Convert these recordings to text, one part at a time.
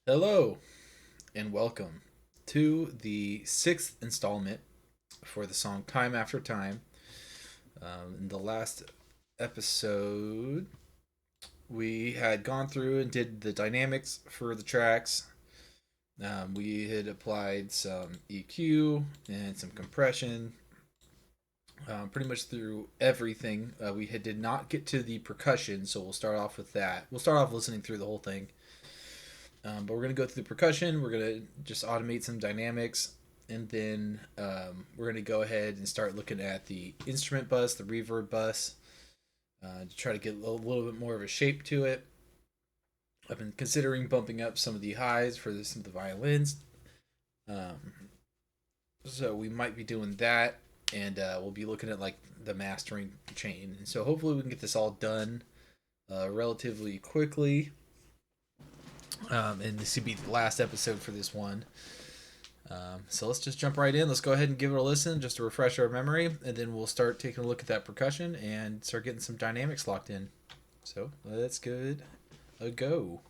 Hello and welcome to the sixth installment for the song Time After Time. In the last episode, we had gone through and did the dynamics for the tracks. We had applied some EQ and some compression pretty much through everything. Did not get to the percussion, so we'll start off with that. We'll start off listening through the whole thing. But we're going to go through the percussion. We're going to just automate some dynamics. And then we're going to go ahead and start looking at the instrument bus, the reverb bus, to try to get a little bit more of a shape to it. I've been considering bumping up some of the highs for some of the violins. So we might be doing that. And we'll be looking at like the mastering chain. And so hopefully we can get this all done relatively quickly. And this would be the last episode for this one. So let's just jump right in. Let's go ahead and give it a listen just to refresh our memory, and then we'll start taking a look at that percussion and start getting some dynamics locked in. So let's give it a go.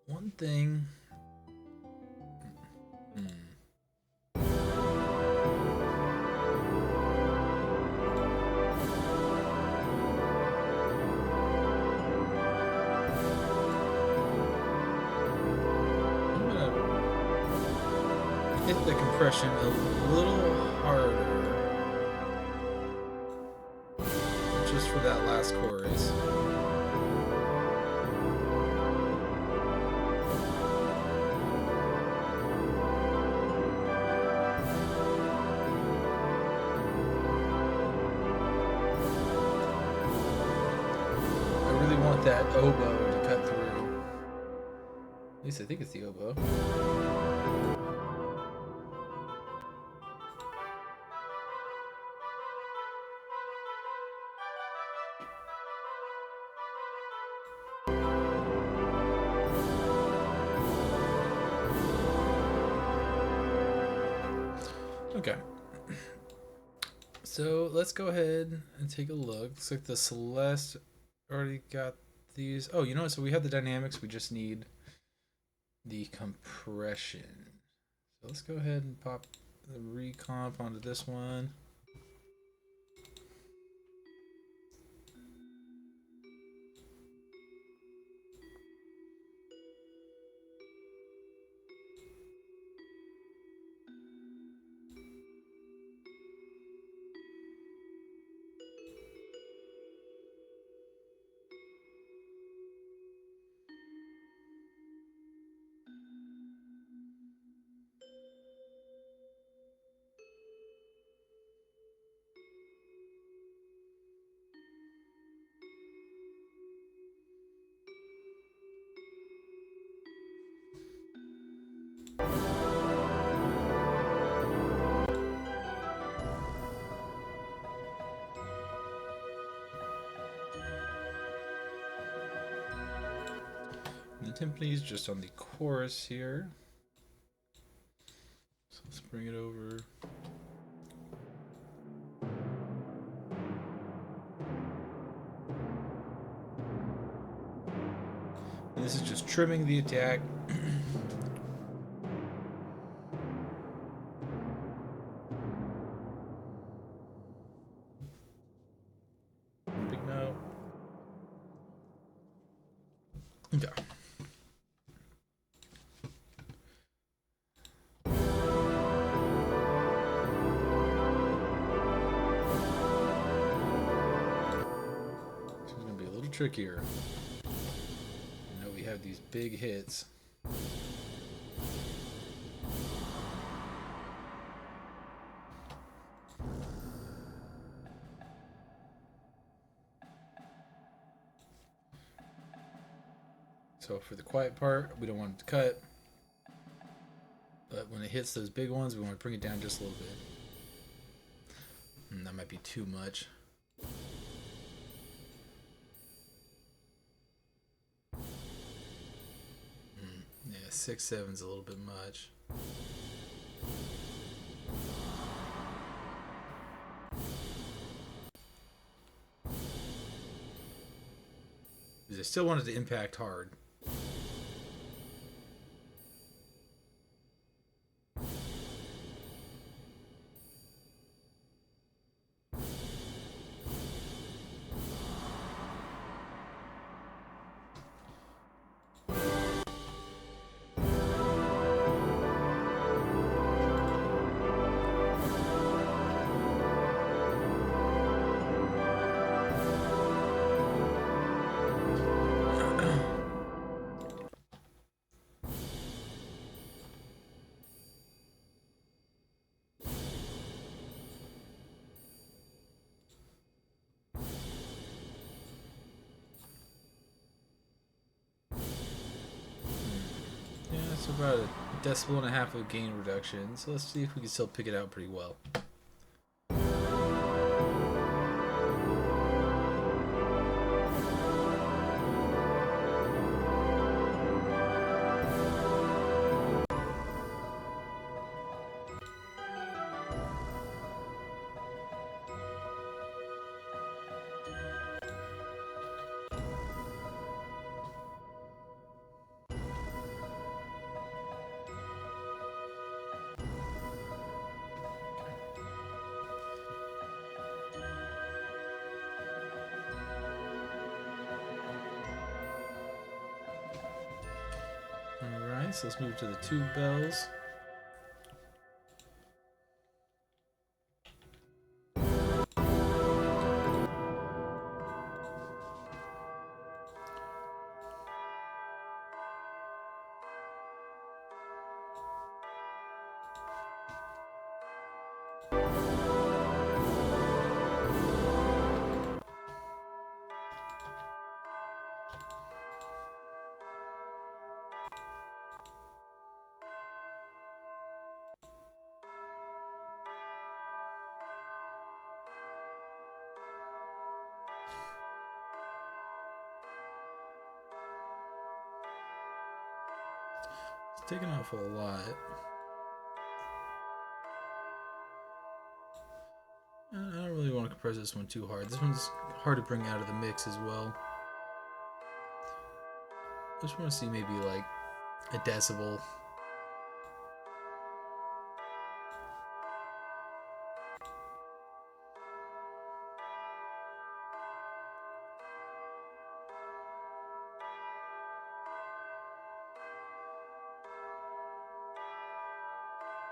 One thing. I'm gonna hit the compression a little harder, just for that last chorus. Want that oboe to cut through. At least I think it's the oboe. Okay. So let's go ahead and take a look. Looks like the Celeste already got these. Oh, you know what? So we have the dynamics. We just need the compression. So let's go ahead and pop the ReaComp onto this one. timpanis just on the chorus here. So let's bring it over. And this is just trimming the attack. Big note. Okay. It's gonna be a little trickier. I know we have these big hits. So for the quiet part, we don't want it to cut. But when it hits those big ones, we want to bring it down just a little bit. And that might be too much. Yeah, 6, 7's a little bit much. Because I still wanted to impact hard. It's about a decibel and a half of gain reduction, so let's see if we can still pick it out pretty well. Alright, so let's move to the tube bells. It's taking off a lot. I don't really want to compress this one too hard. This one's hard to bring out of the mix as well. I just want to see maybe like a decibel.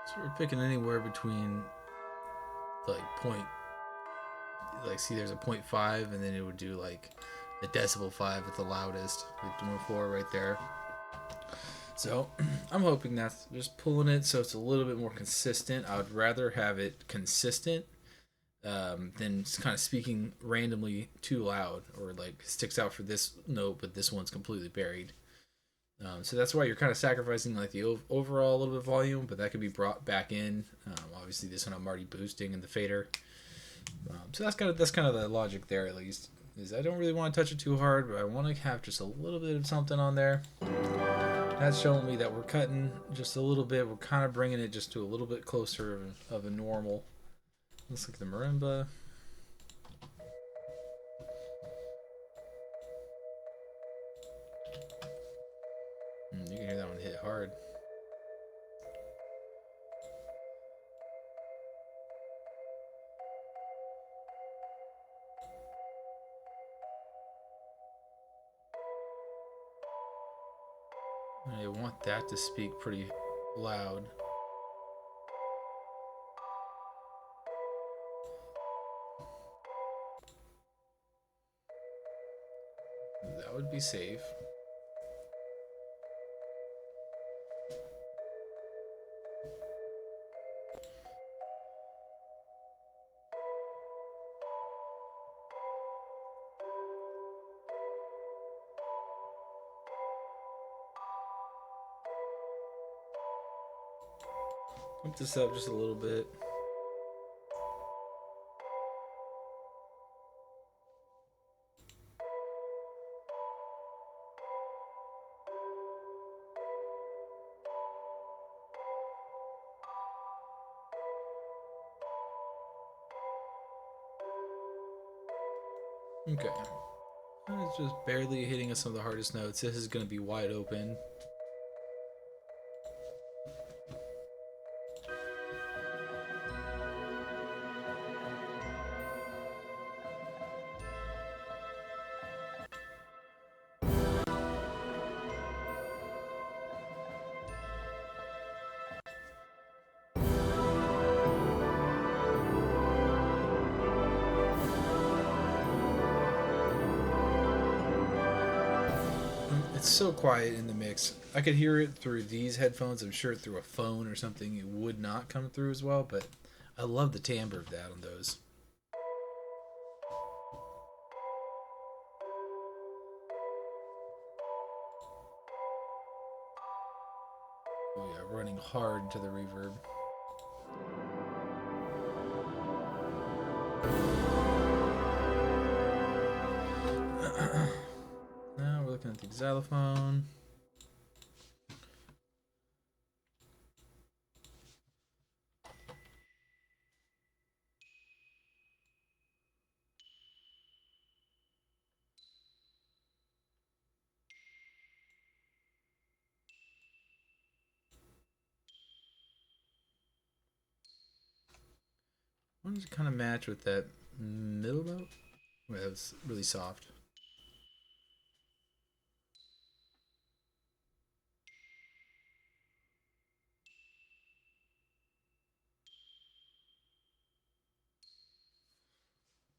So we're picking anywhere between like see there's a 0.5 and then it would do like a decibel 5 at the loudest, like doing 4 right there. So I'm hoping that's just pulling it so it's a little bit more consistent. I would rather have it consistent than kind of speaking randomly too loud, or like sticks out for this note but this one's completely buried. So that's why you're kind of sacrificing like the overall a little bit of volume, but that could be brought back in. Obviously this one I'm already boosting in the fader. So that's kind of the logic there, at least. is I don't really want to touch it too hard, but I want to have just a little bit of something on there. That's showing me that we're cutting just a little bit. We're kind of bringing it just to a little bit closer of a normal. Looks like the marimba. You can hear that one hit hard. I want that to speak pretty loud. That would be safe. Pump this up just a little bit. Okay. It's just barely hitting some of the hardest notes. This is going to be wide open. It's so quiet in the mix. I could hear it through these headphones. I'm sure through a phone or something it would not come through as well, but I love the timbre of that on those. Oh yeah, running hard to the reverb. Now we're looking at the xylophone. I wanted to kind of match with that middle note. Well, that was really soft.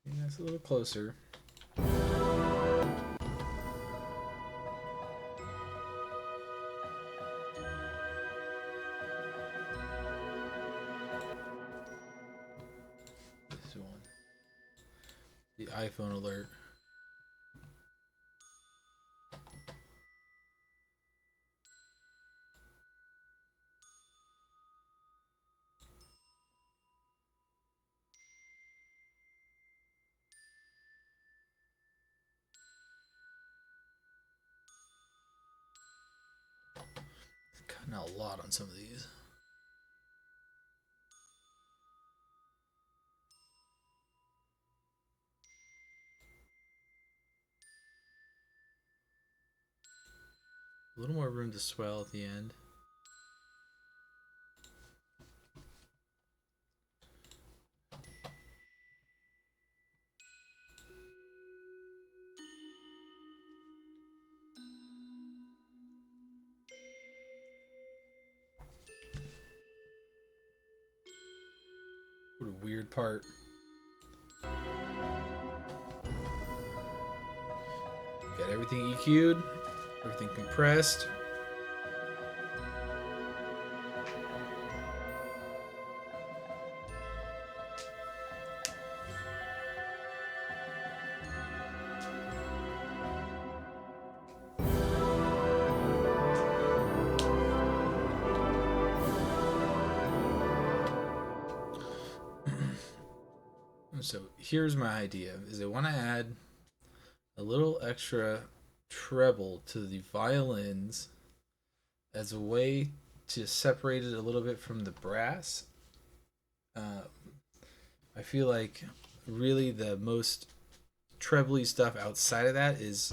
Yeah, it's a little closer. This one. The iPhone alert. Cutting out a lot on some of these. A little more room to swell at the end. What a weird part. Got everything EQ'd, everything compressed. So here's my idea: is I want to add a little extra treble to the violins as a way to separate it a little bit from the brass. Uh, I feel like really the most trebly stuff outside of that is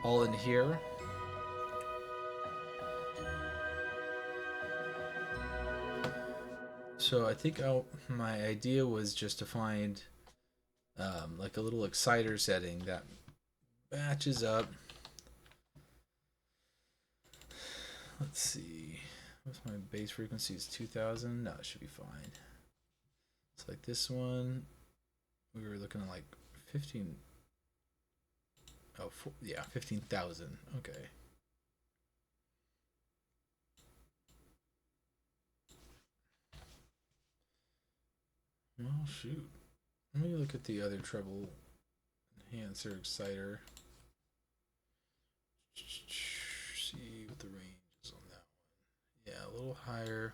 all in here. So I think my idea was just to find like a little exciter setting that matches up. Let's see. What's my bass frequency? Is 2000? No, it should be fine. It's like this one. We were looking at like 15. Oh, yeah, 15,000. Okay. Well, shoot. Let me look at the other treble enhancer exciter. See what the range is on that one. Yeah, a little higher.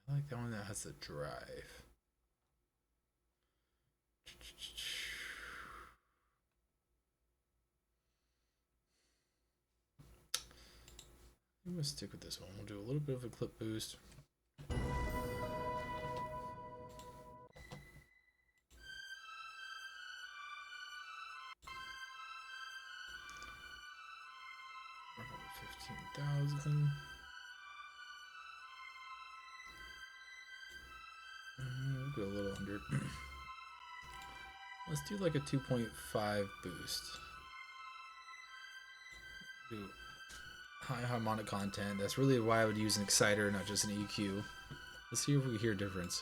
I like that one that has the drive. I'm gonna stick with this one. We'll do a little bit of a clip boost. $15,000. We'll go a little under. Let's do like a 2.5 boost. Do high harmonic content. That's really why I would use an exciter, not just an EQ. Let's see if we can hear a difference.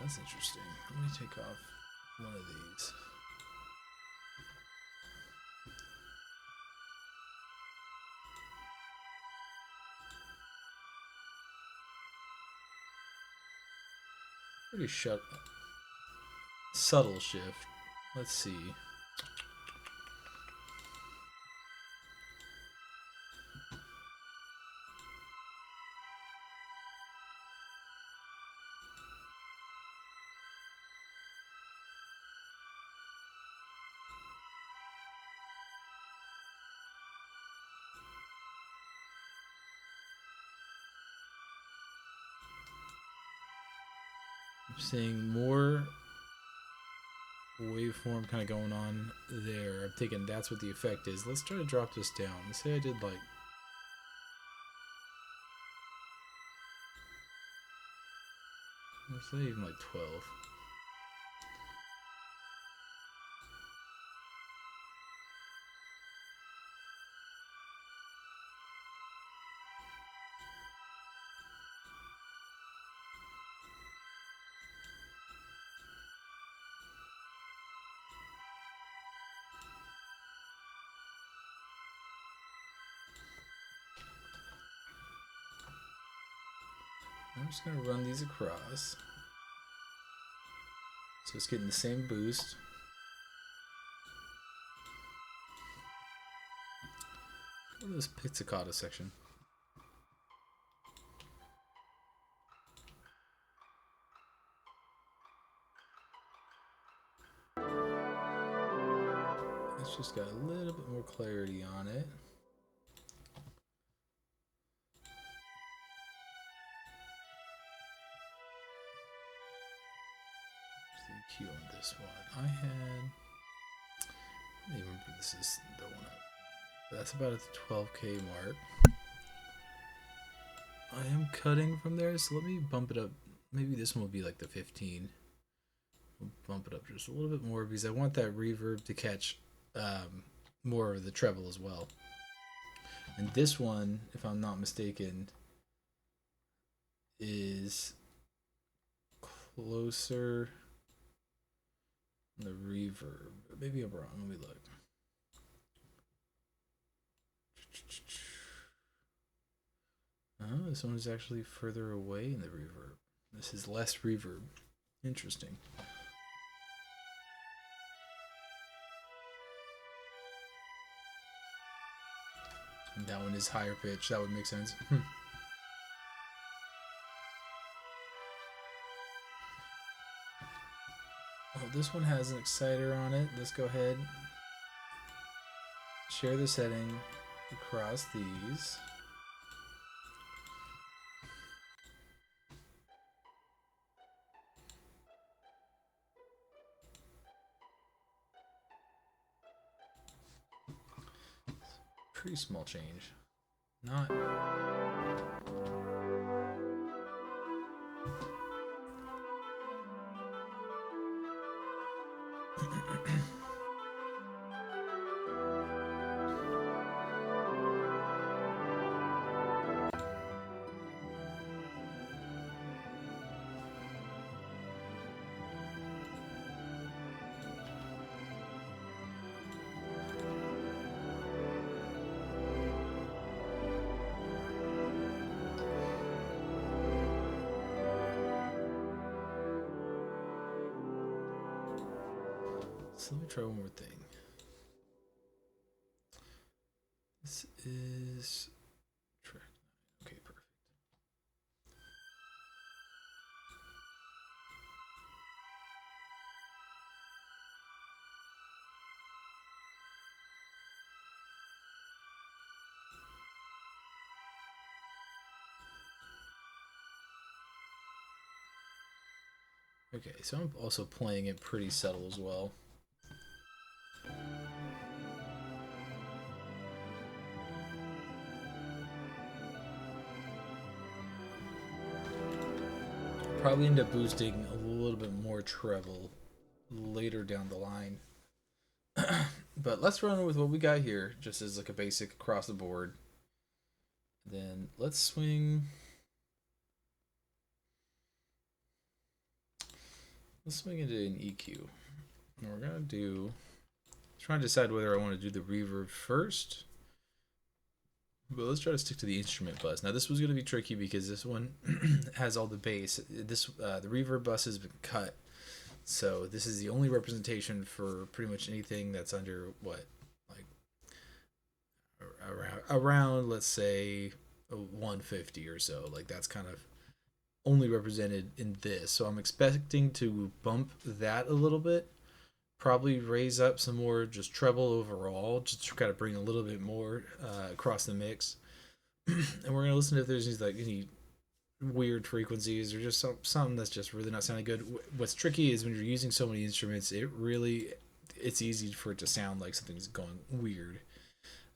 That's interesting. Let me take off one of these. Pretty subtle shift. Let's see. I'm seeing more waveform kind of going on there. I'm thinking that's what the effect is. Let's try to drop this down. Let's say I did like, let's say even like 12. I'm just going to run these across. So it's getting the same boost. Go to this pizzicato section. It's just got a little bit more clarity on it. Q on this one. I don't even remember this is the one. That's about at the 12K mark. I am cutting from there, so let me bump it up. Maybe this one will be like the 15. We'll bump it up just a little bit more because I want that reverb to catch more of the treble as well. And this one, if I'm not mistaken, is closer The reverb. Maybe I'm wrong. Let me look. Oh, this one is actually further away in the reverb. This is less reverb. Interesting. And that one is higher pitch. That would make sense. Well, this one has an exciter on it. Let's go ahead. Share the setting across these. Pretty small change. Not. So let me try one more thing. This is track 9. Okay, perfect. Okay, so I'm also playing it pretty subtle as well. Probably end up boosting a little bit more treble later down the line. But let's run with what we got here, just as like a basic across the board. Then let's swing. Let's swing into an EQ. And we're gonna do. Trying to decide whether I want to do the reverb first. But let's try to stick to the instrument bus. Now this was going to be tricky because this one has all the bass. The reverb bus has been cut, so this is the only representation for pretty much anything that's under what, like around let's say 150 or so. Like that's kind of only represented in this. So I'm expecting to bump that a little bit. Probably raise up some more just treble overall, just to kind of bring a little bit more across the mix. And we're gonna listen if there's any weird frequencies or just something that's just really not sounding good. What's tricky is when you're using so many instruments, it's easy for it to sound like something's going weird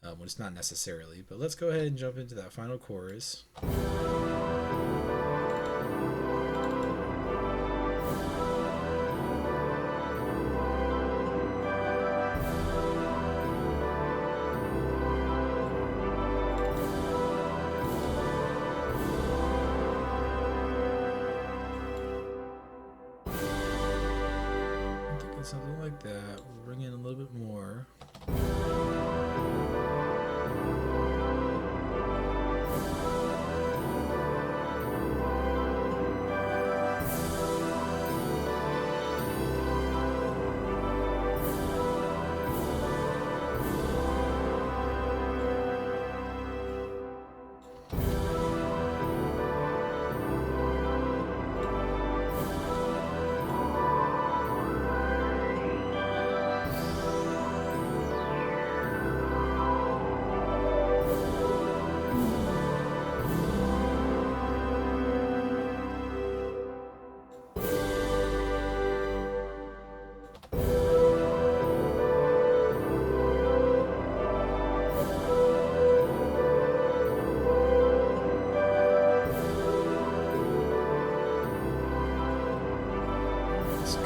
when it's not necessarily. But let's go ahead and jump into that final chorus. Something like that. We'll bring in a little bit more.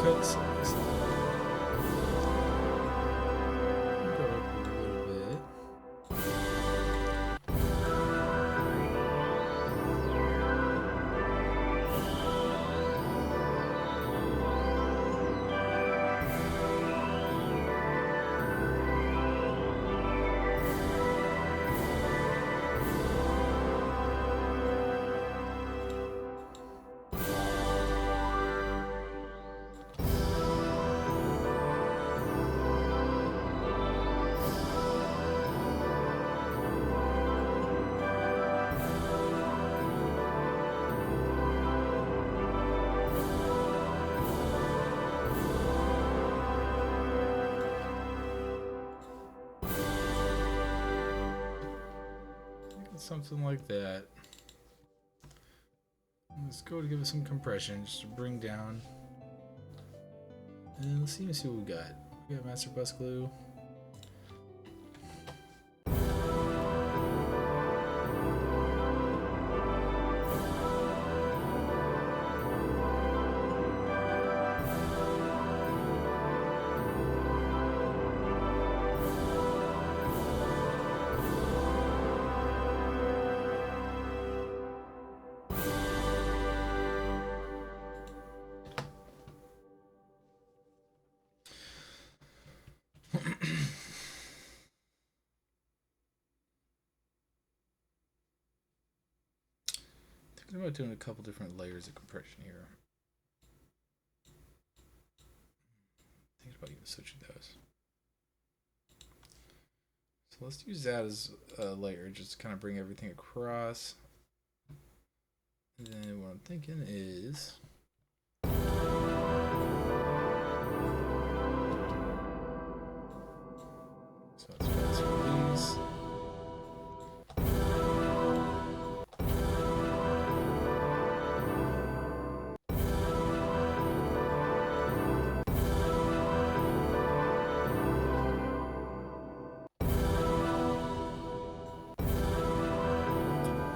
Cuts. Go up a little bit. something like that. Let's go to give it some compression just to bring down. And let's see what we got. We got master bus glue. Thinking about doing a couple different layers of compression here. Thinking about even switching those. So let's use that as a layer, just to kind of bring everything across. And then what I'm thinking is so let's fast release.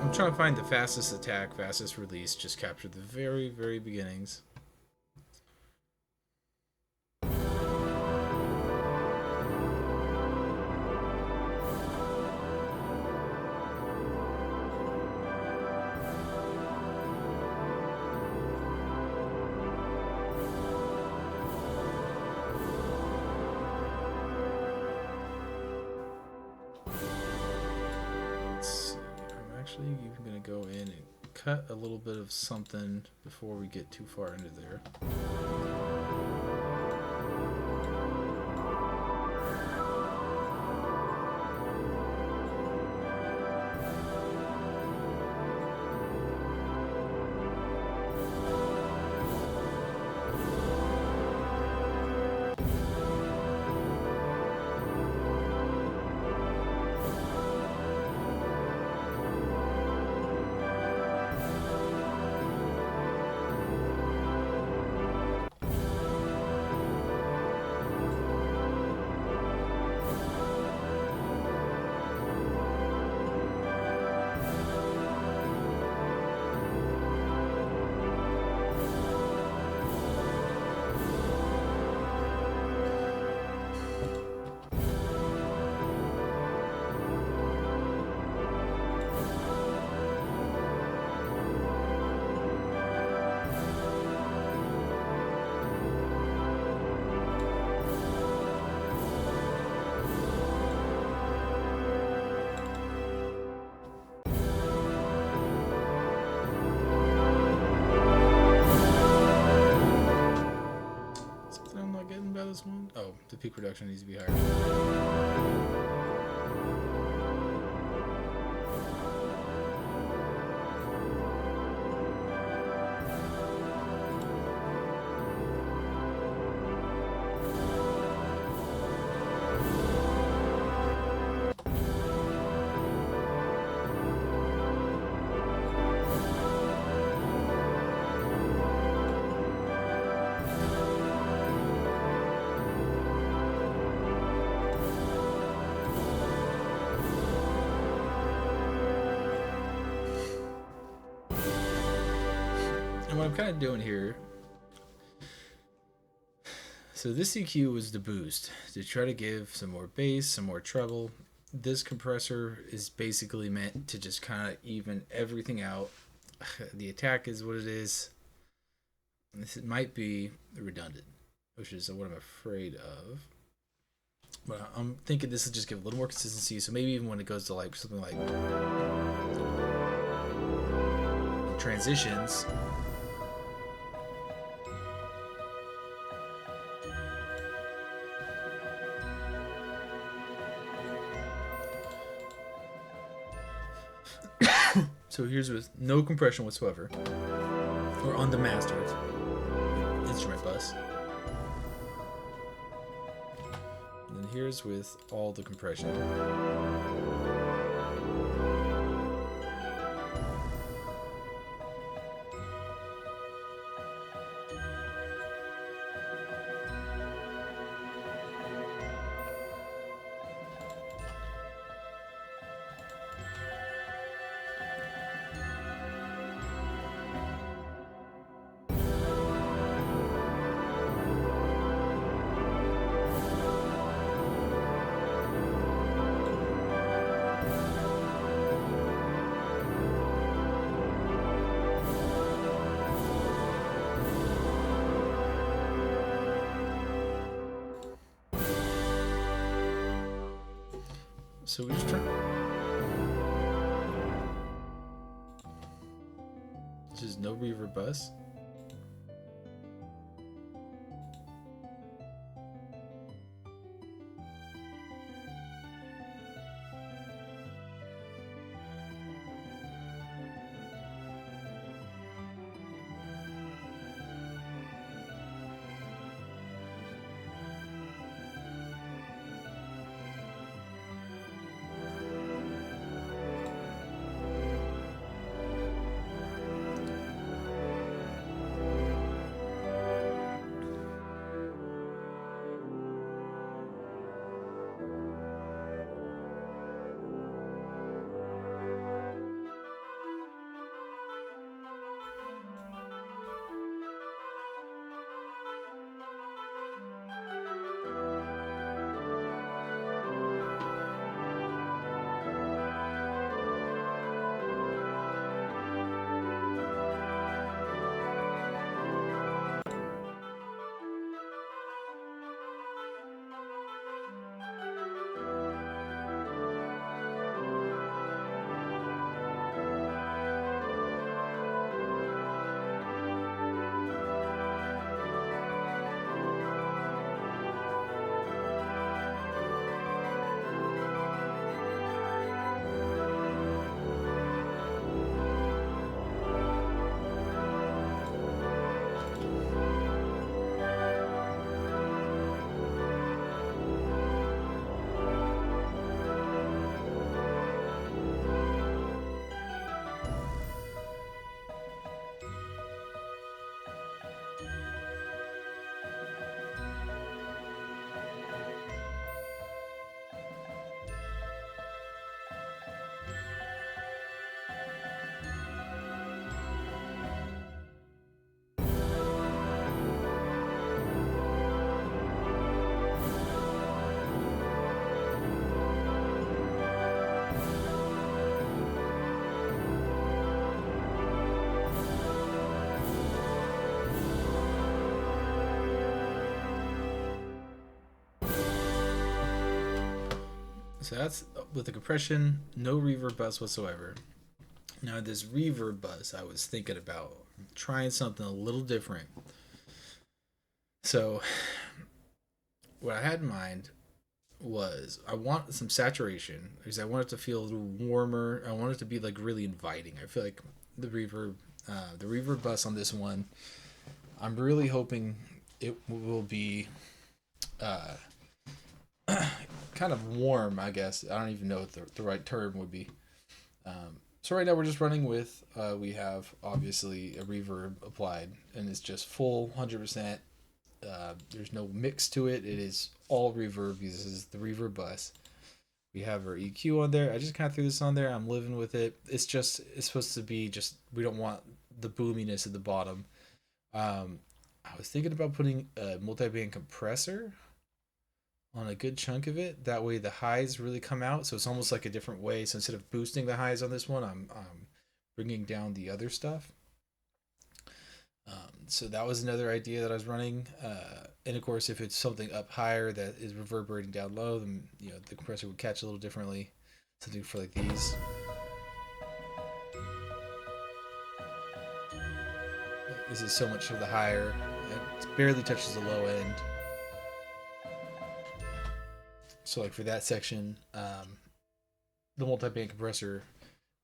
I'm trying to find the fastest attack, fastest release, just capture the very, very beginnings. Even going to go in and cut a little bit of something before we get too far into there. This one? Oh, the peak reduction needs to be higher. And what I'm kind of doing here, so this EQ was the boost to try to give some more bass, some more treble. This compressor is basically meant to just kind of even everything out. The attack is what it is. This might be redundant, which is what I'm afraid of. But I'm thinking this will just give a little more consistency. So maybe even when it goes to like something like transitions, so here's with no compression whatsoever, or on the master instrument bus. And then here's with all the compression. So we just turn. This is no reverb bus. So that's with the compression, no reverb bus whatsoever. Now this reverb bus, I was thinking about trying something a little different. So what I had in mind was I want some saturation because I want it to feel a little warmer. I want it to be like really inviting. I feel like the reverb bus on this one, I'm really hoping it will be kind of warm, I guess. I don't even know what the right term would be. So right now we're just running with, we have obviously a reverb applied and it's just full 100%. There's no mix to it. It is all reverb. This is the reverb bus. We have our EQ on there. I just kind of threw this on there. I'm living with it. It's supposed to be just, we don't want the boominess at the bottom. I was thinking about putting a multi-band compressor on a good chunk of it. That way the highs really come out. So it's almost like a different way. So instead of boosting the highs on this one, I'm bringing down the other stuff. So that was another idea that I was running. And of course, if it's something up higher that is reverberating down low, then the compressor would catch a little differently. Something for like these. This is so much of the higher. It barely touches the low end. So like for that section, the multi-band compressor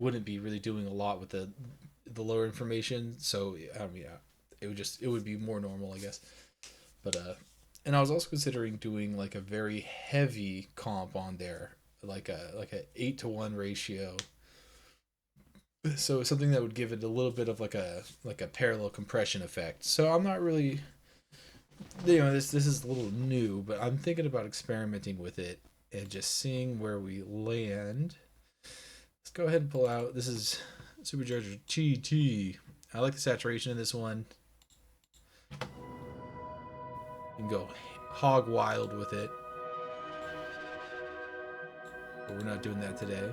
wouldn't be really doing a lot with the lower information. So it would be more normal, I guess. But and I was also considering doing like a very heavy comp on there, like a 8-to-1 ratio. So something that would give it a little bit of like a parallel compression effect. So I'm not really, this is a little new, but I'm thinking about experimenting with it and just seeing where we land. Let's go ahead and pull out. This is Supercharger GT. I like the saturation in this one. You can go hog wild with it, but we're not doing that today.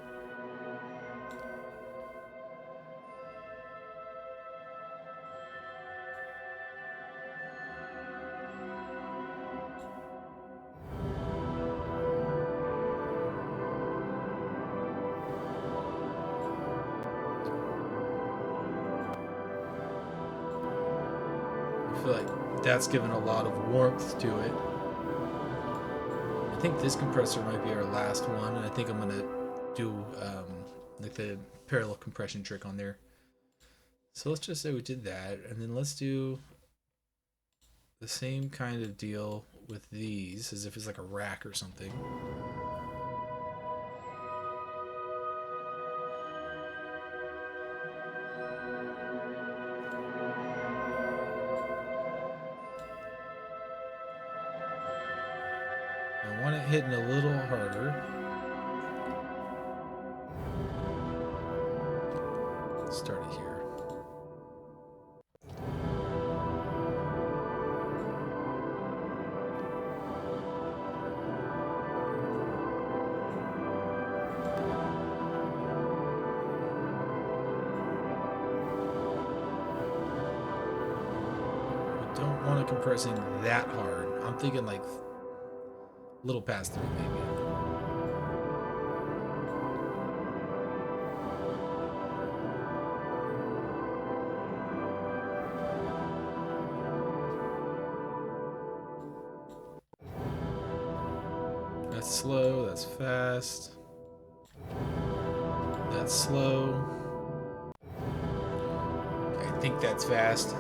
I feel like that's given a lot of warmth to it. I think this compressor might be our last one, and I think I'm gonna do like the parallel compression trick on there. So let's just say we did that, and then let's do the same kind of deal with these, as if it's like a rack or something. I want it hitting a little harder. Let's start it here. I don't want it compressing that hard. I'm thinking like a little past 3 maybe. That's slow, that's fast. That's slow. I think that's fast.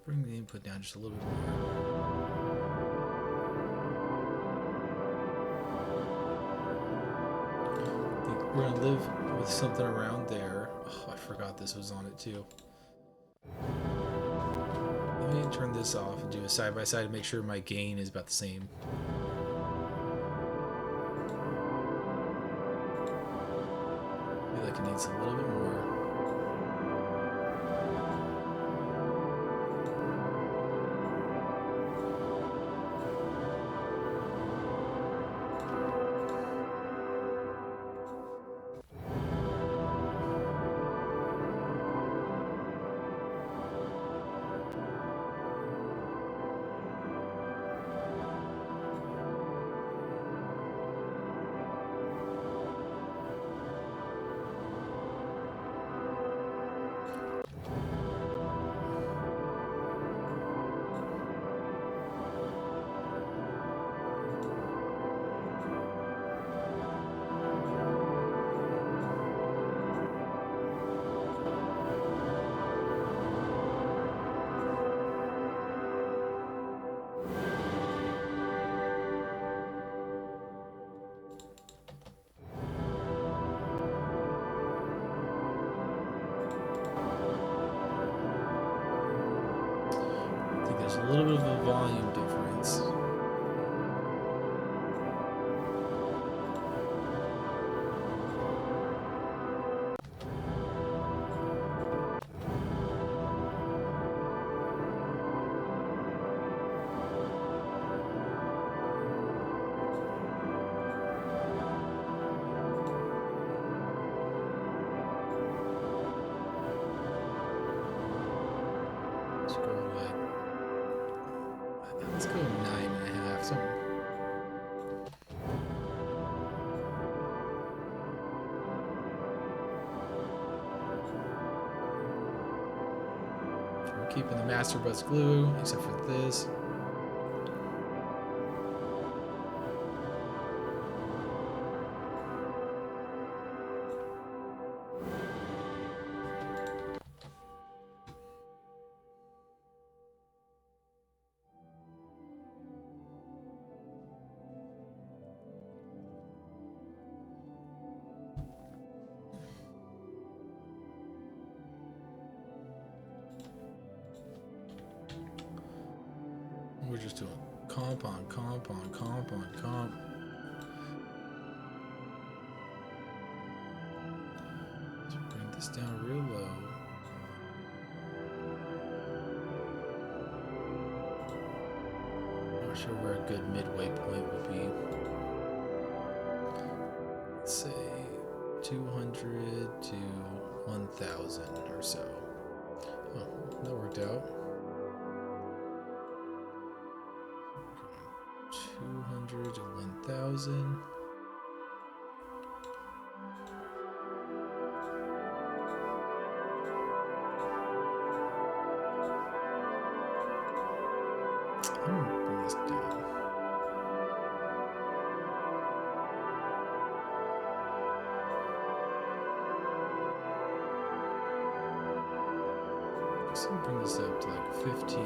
Bring the input down just a little bit more. I think we're gonna live with something around there. Oh, I forgot this was on it too. Let me turn this off and do a side by side to make sure my gain is about the same. I feel like it needs a little bit more. There's a little bit of a volume difference. Let's go 9.5. Something. We're keeping the master bus glue, except for this. We're just doing comp on comp on comp on comp. Let's bring this down real low. Not sure where a good midway point would be. Let's say 200 to 1000 or so. Oh, that worked out. 200 to 1000. I'm gonna bring this down. So I'll bring this up to like 15.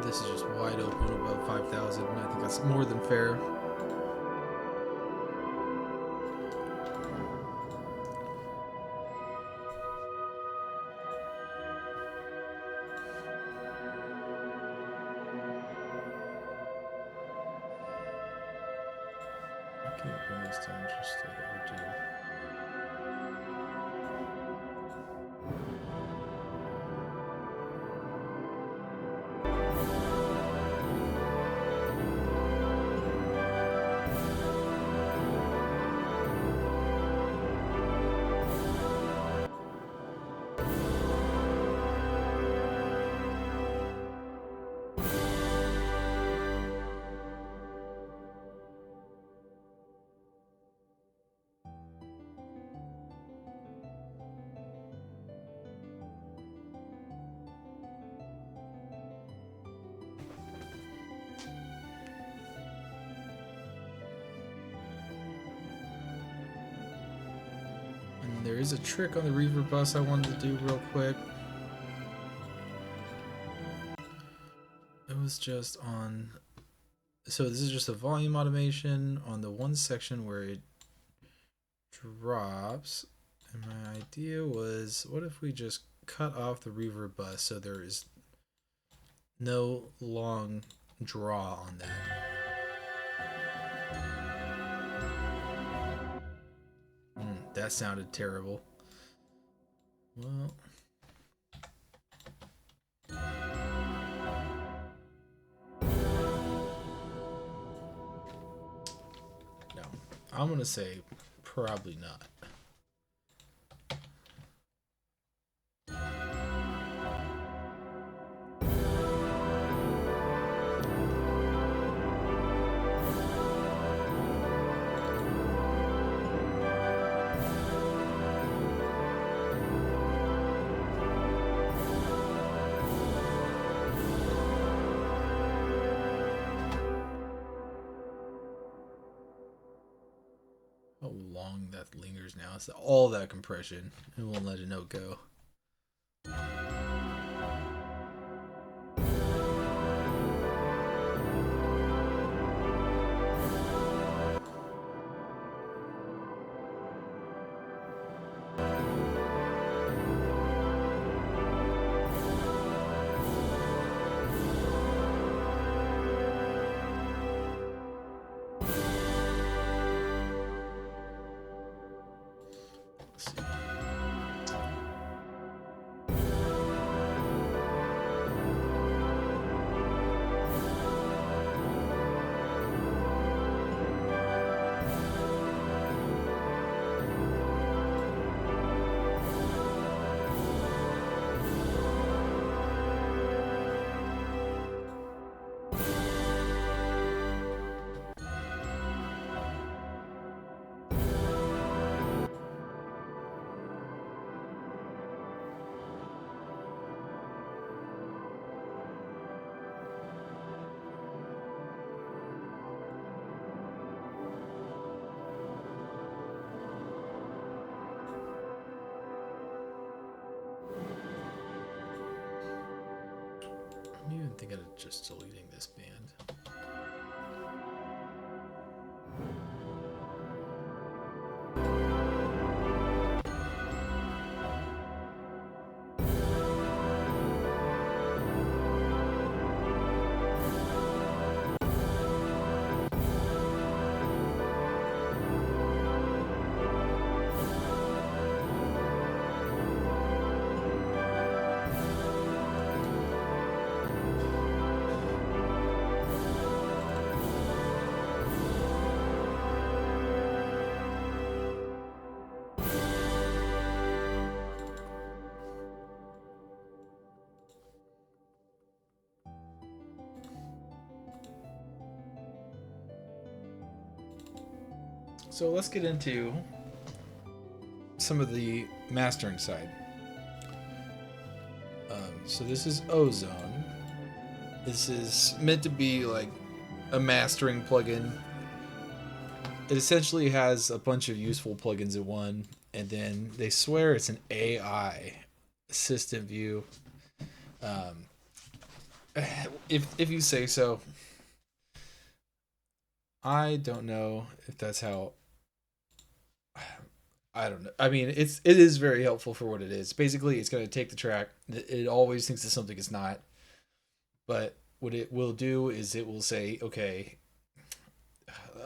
This is just wide open above 5,000. I think that's more than fair. I can bring this down just a hair or two. There is a trick on the reverb bus I wanted to do real quick. It was just on, so this is just a volume automation on the one section where it drops. And my idea was, what if we just cut off the reverb bus so there is no long draw on that. That sounded terrible. Well, no, I'm gonna say probably not. How long that lingers now. It's all that compression. It won't let a note go. I'm even thinking of just deleting this band. So let's get into some of the mastering side. So this is Ozone. This is meant to be like a mastering plugin. It essentially has a bunch of useful plugins in one, and then they swear it's an AI assistant view. If you say so. I don't know if that's how. I don't know. I mean, it is very helpful for what it is. Basically, it's going to take the track. It always thinks it's something it's not. But what it will do is it will say, okay,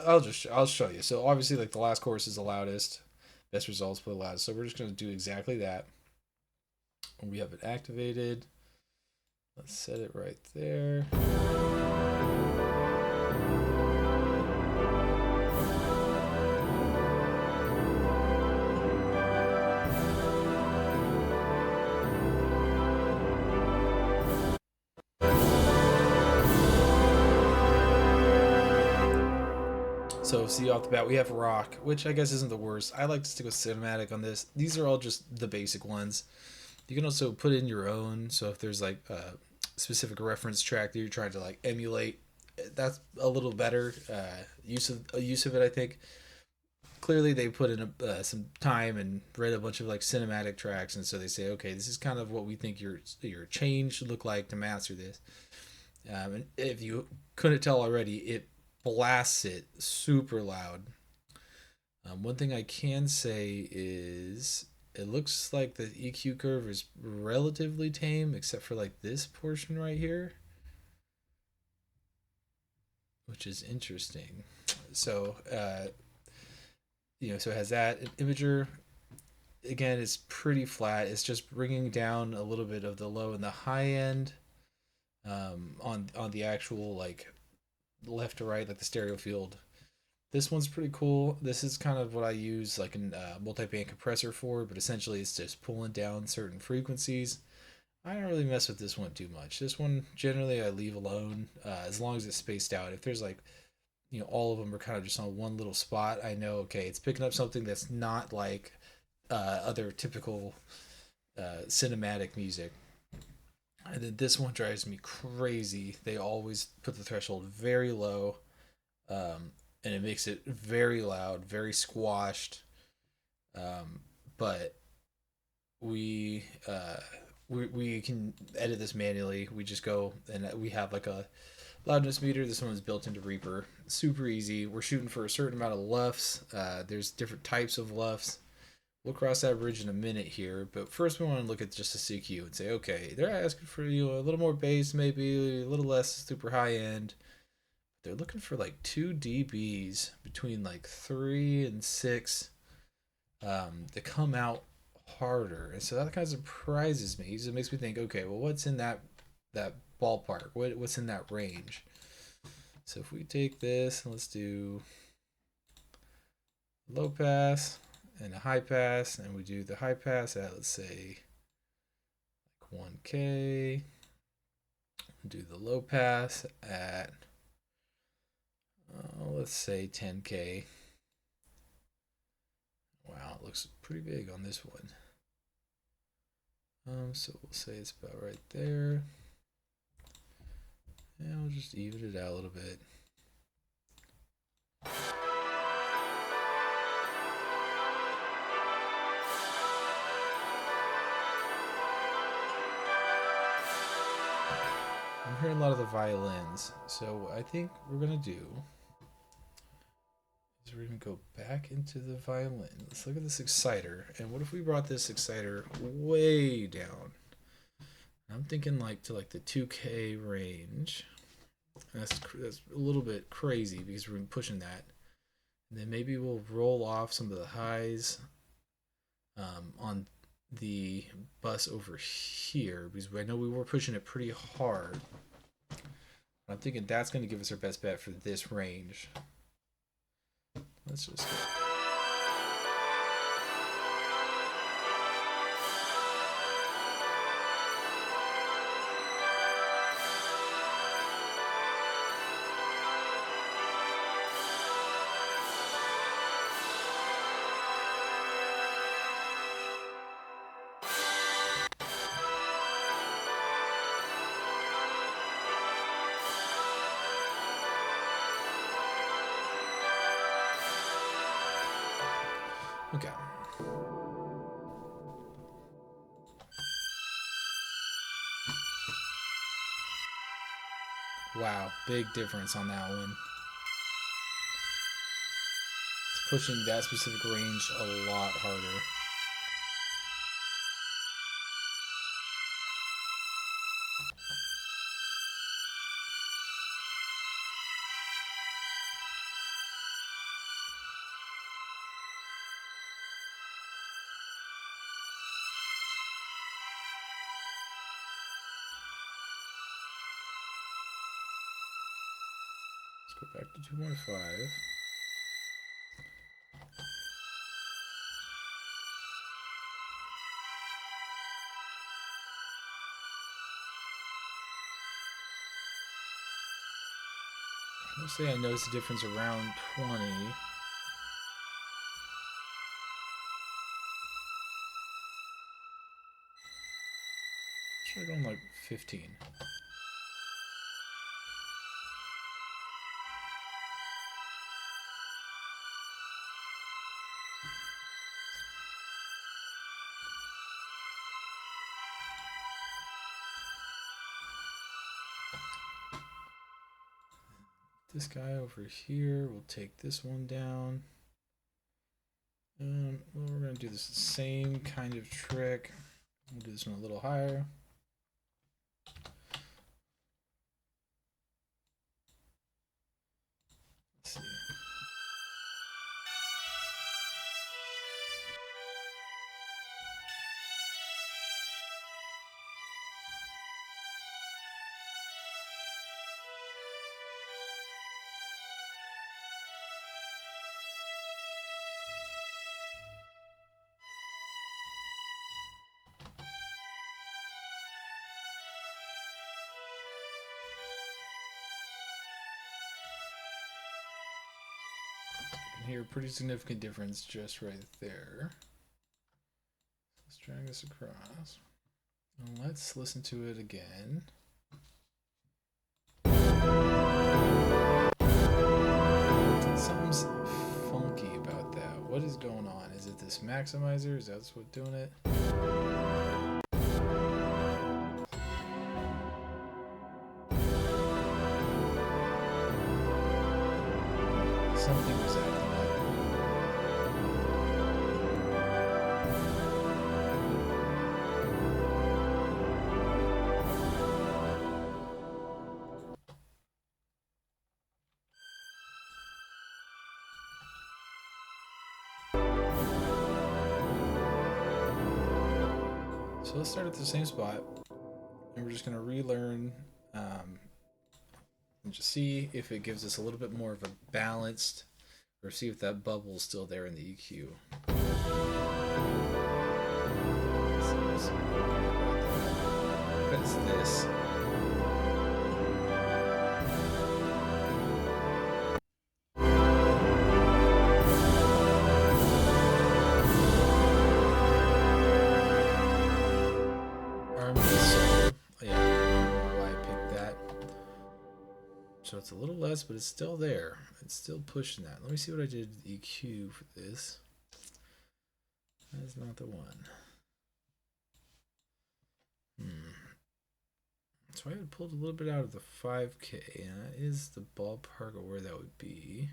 I'll show you. So obviously, like the last chorus is the loudest, best results play loudest. So we're just going to do exactly that. We have it activated. Let's set it right there. So see off the bat, we have rock, which I guess isn't the worst. I like to stick with cinematic on this. These are all just the basic ones. You can also put in your own. So if there's like a specific reference track that you're trying to like emulate, that's a little better use of it, I think. Clearly, they put in some time and read a bunch of like cinematic tracks, and so they say, okay, this is kind of what we think your change should look like to master this. And if you couldn't tell already, it blasts it super loud. One thing I can say is it looks like the EQ curve is relatively tame, except for like this portion right here, which is interesting. So, so it has that. Imager, again, is pretty flat. It's just bringing down a little bit of the low and the high end on the actual like left to right, like the stereo field. This one's pretty cool. This is kind of what I use like a multi-band compressor for, but essentially it's just pulling down certain frequencies. I don't really mess with this one too much. This one generally I leave alone as long as it's spaced out. If there's like, all of them are kind of just on one little spot, I know, okay, it's picking up something that's not like other typical cinematic music. And then this one drives me crazy. They always put the threshold very low, and it makes it very loud, very squashed. But we can edit this manually. We just go and we have like a loudness meter. This one is built into Reaper. Super easy. We're shooting for a certain amount of LUFs. There's different types of LUFs. We'll cross that bridge in a minute here, but first we want to look at just the CQ and say, okay, they're asking for a little more bass, maybe a little less super high end. They're looking for like 2 dBs between like 3 and 6 to come out harder, and so that kind of surprises me. So it makes me think, okay, well, what's in that ballpark? What's in that range? So if we take this and let's do low pass and a high pass, and we do the high pass at, let's say, like 1K. Do the low pass at, let's say 10K. Wow, it looks pretty big on this one. So we'll say it's about right there. And we'll just even it out a little bit. I'm hearing a lot of the violins, so what I think we're gonna do is we're gonna go back into the violin. Let's look at this exciter, and what if we brought this exciter way down? I'm thinking like to like the 2K range. That's a little bit crazy because we're pushing that. And then maybe we'll roll off some of the highs on the bus over here, because I know we were pushing it pretty hard. I'm thinking that's going to give us our best bet for this range. Let's just go. Okay. Wow, big difference on that one. It's pushing that specific range a lot harder. Let's go back to 2.5. I'll say I noticed a difference around 20. Try going like 15. This guy over here, we'll take this one down. Well, we're going to do this same kind of trick. We'll do this one a little higher. Let's see. Hear a pretty significant difference just right there. Let's drag this across. And let's listen to it again. Something's funky about that. What is going on? Is it this maximizer? Is that what's doing it? Something was acting up. So let's start at the same spot, and we're just going to relearn and just see if it gives us a little bit more of a balanced, or see if that bubble is still there in the EQ. But it's this. So it's a little less, but it's still there. It's still pushing that. Let me see what I did with the EQ for this. That is not the one. So I had pulled a little bit out of the 5K, and that is the ballpark of where that would be.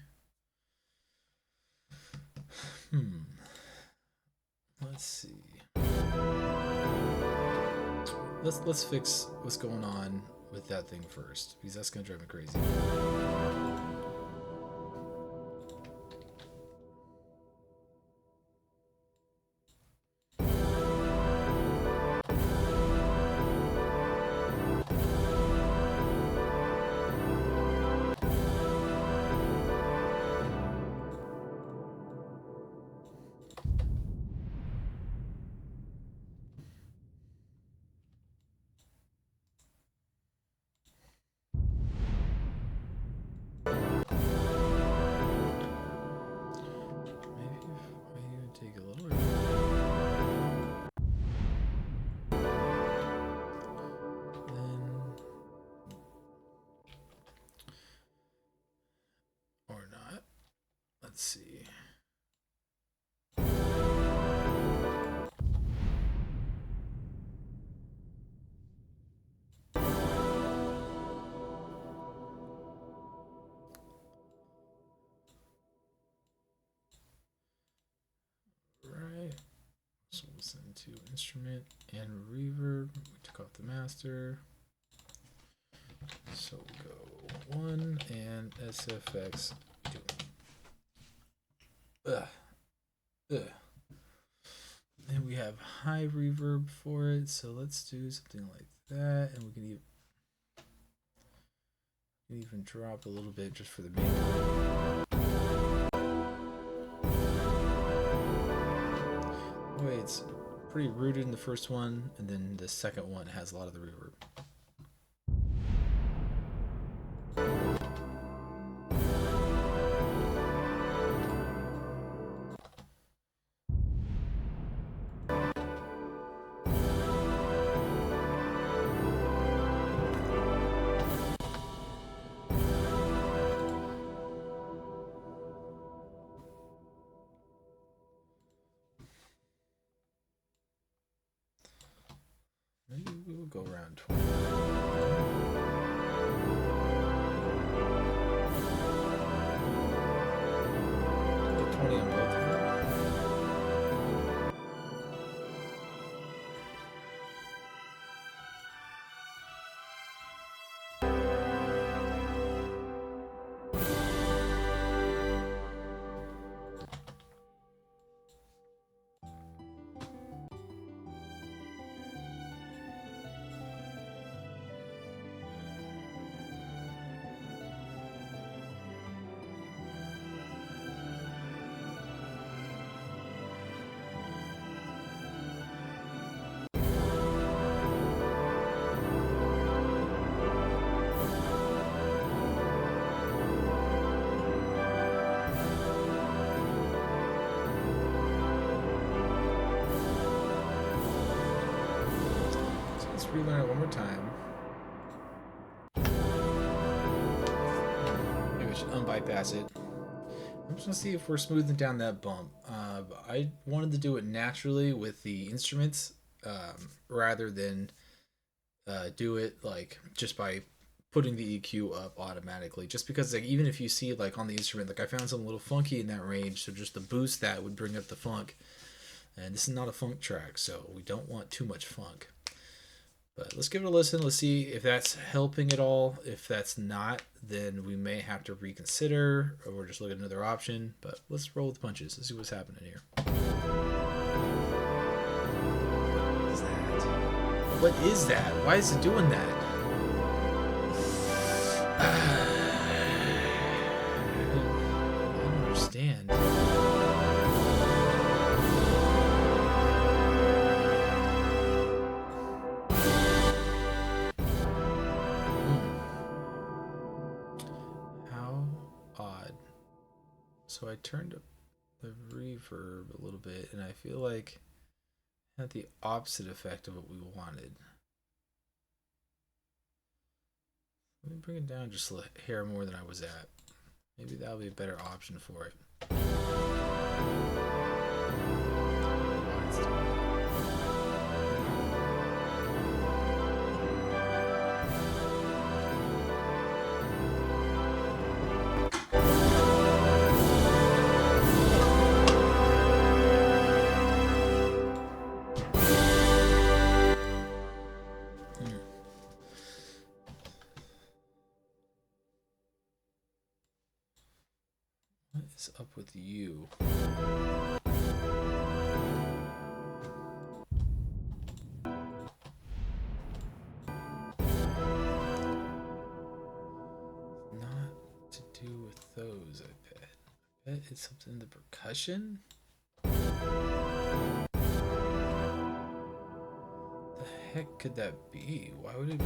Let's see. Let's fix what's going on with that thing first, because that's gonna drive me crazy. Let's see. Listen to instrument and reverb. We took off the master. So we'll go 1 and SFX 2. And we have high reverb for it, so let's do something like that, and we can even drop a little bit just for the main one. Wait, it's pretty rooted in the first one, and then the second one has a lot of the reverb. Maybe we'll go around 20. 20 on both of them. Relearn it one more time. Maybe I should unbypass it. I'm just gonna see if we're smoothing down that bump. I wanted to do it naturally with the instruments rather than do it like just by putting the EQ up automatically. Just because like even if you see like on the instrument, like I found something a little funky in that range, so just the boost that would bring up the funk. And this is not a funk track, so we don't want too much funk. But let's give it a listen. Let's see if that's helping at all. If that's not, then we may have to reconsider or just look at another option. But let's roll with the punches. Let's see what's happening here. What is that? What is that? Why is it doing that? I don't understand. So I turned up the reverb a little bit, and I feel like it had the opposite effect of what we wanted. Let me bring it down just a hair more than I was at. Maybe that'll be a better option for it. What is up with you? Not to do with those, I bet. I bet it's something in the percussion? The heck could that be? Why would it be?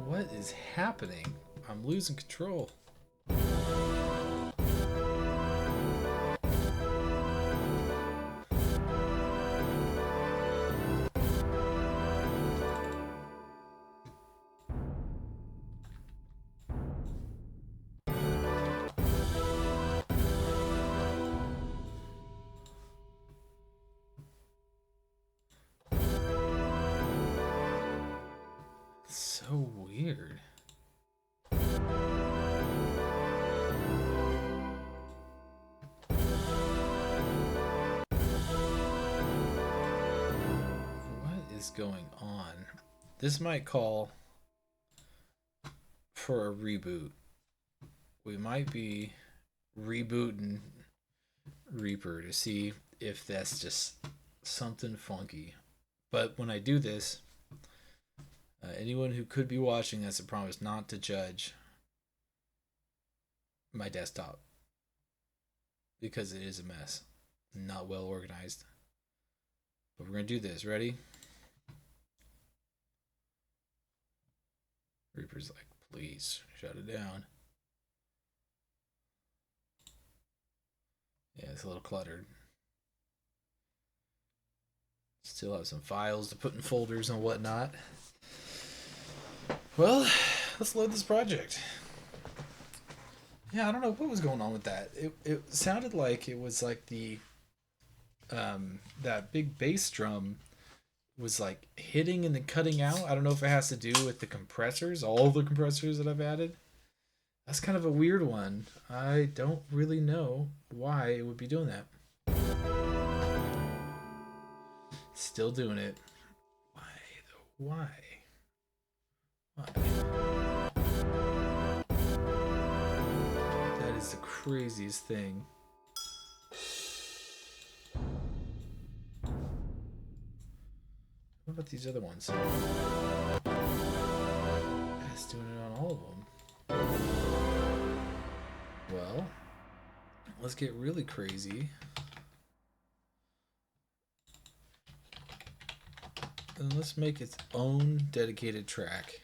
What is happening? I'm losing control. so weird. What is going on? This might call for a reboot. We might be rebooting Reaper to see if that's just something funky. But when I do this, anyone who could be watching this, I promise not to judge my desktop because it is a mess, not well organized. But we're gonna do this. Ready? Reaper's like, please shut it down. Yeah, it's a little cluttered. Still have some files to put in folders and whatnot. Well, let's load this project. Yeah, I don't know what was going on with that. It sounded like it was like the that big bass drum was like hitting and then cutting out. I don't know if it has to do with the compressors, all the compressors that I've added. That's kind of a weird one. I don't really know why it would be doing that. Still doing it. Why though? Why? That is the craziest thing. What about these other ones? It's doing it on all of them. Well, let's get really crazy. And let's make its own dedicated track.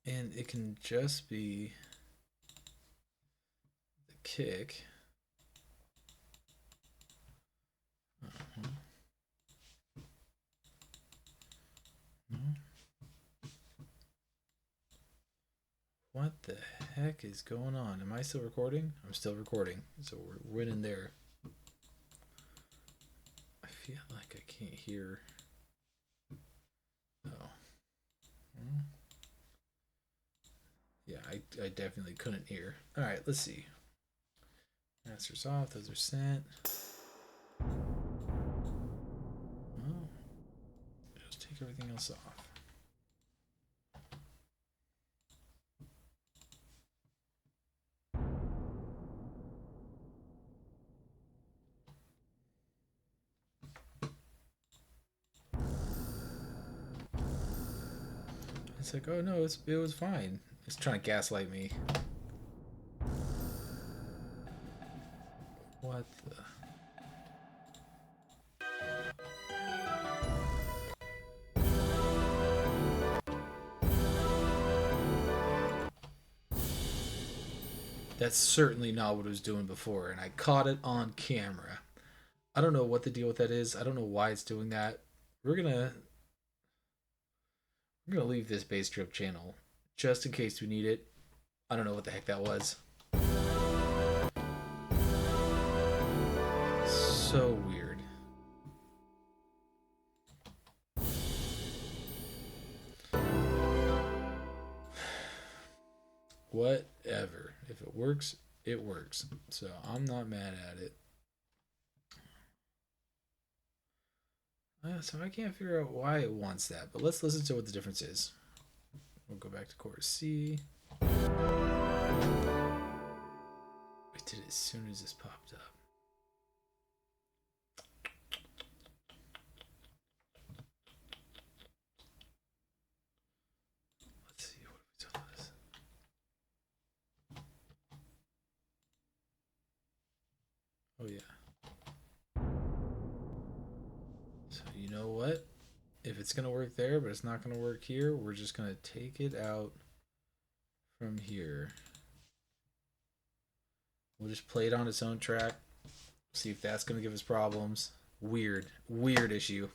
And it can just be the kick. What the heck is going on? Am I still recording? I'm still recording, so we're winning there. I feel like I can't hear. Oh. Yeah, I definitely couldn't hear. Alright, let's see. Masters off, those are sent. Oh. Just take everything else off. It's like, oh no, it was fine. It's trying to gaslight me. What the? That's certainly not what it was doing before, and I caught it on camera. I don't know what the deal with that is. I don't know why it's doing that. We're gonna leave this bass trip channel just in case we need it. I don't know what the heck that was. So weird. Whatever. If it works, it works. So I'm not mad at it. So I can't figure out why it wants that, but let's listen to what the difference is. We'll go back to chorus C. I did it as soon as this popped up. Let's see, what have we done with this? Oh yeah. So you know what? If it's going to work there, but it's not going to work here, we're just going to take it out from here. We'll just play it on its own track. See if that's going to give us problems. Weird issue.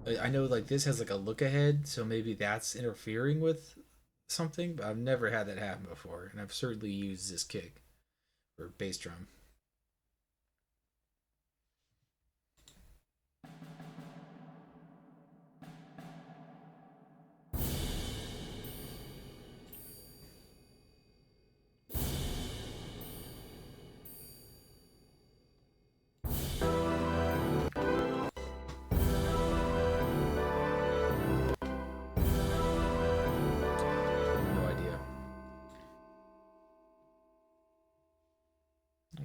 I know like this has like a look ahead, so maybe that's interfering with something, but I've never had that happen before. And I've certainly used this kick or bass drum.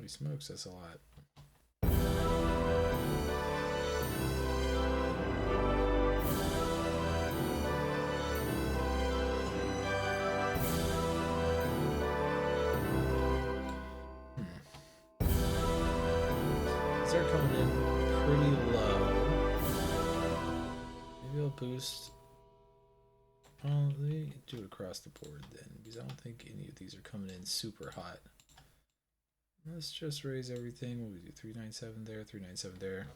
Holy smokes, that's a lot. They're coming in pretty low. Maybe I'll boost. Oh, let me do it across the board then, because I don't think any of these are coming in super hot. Let's just raise everything. What do we do? 397 there, 397 there.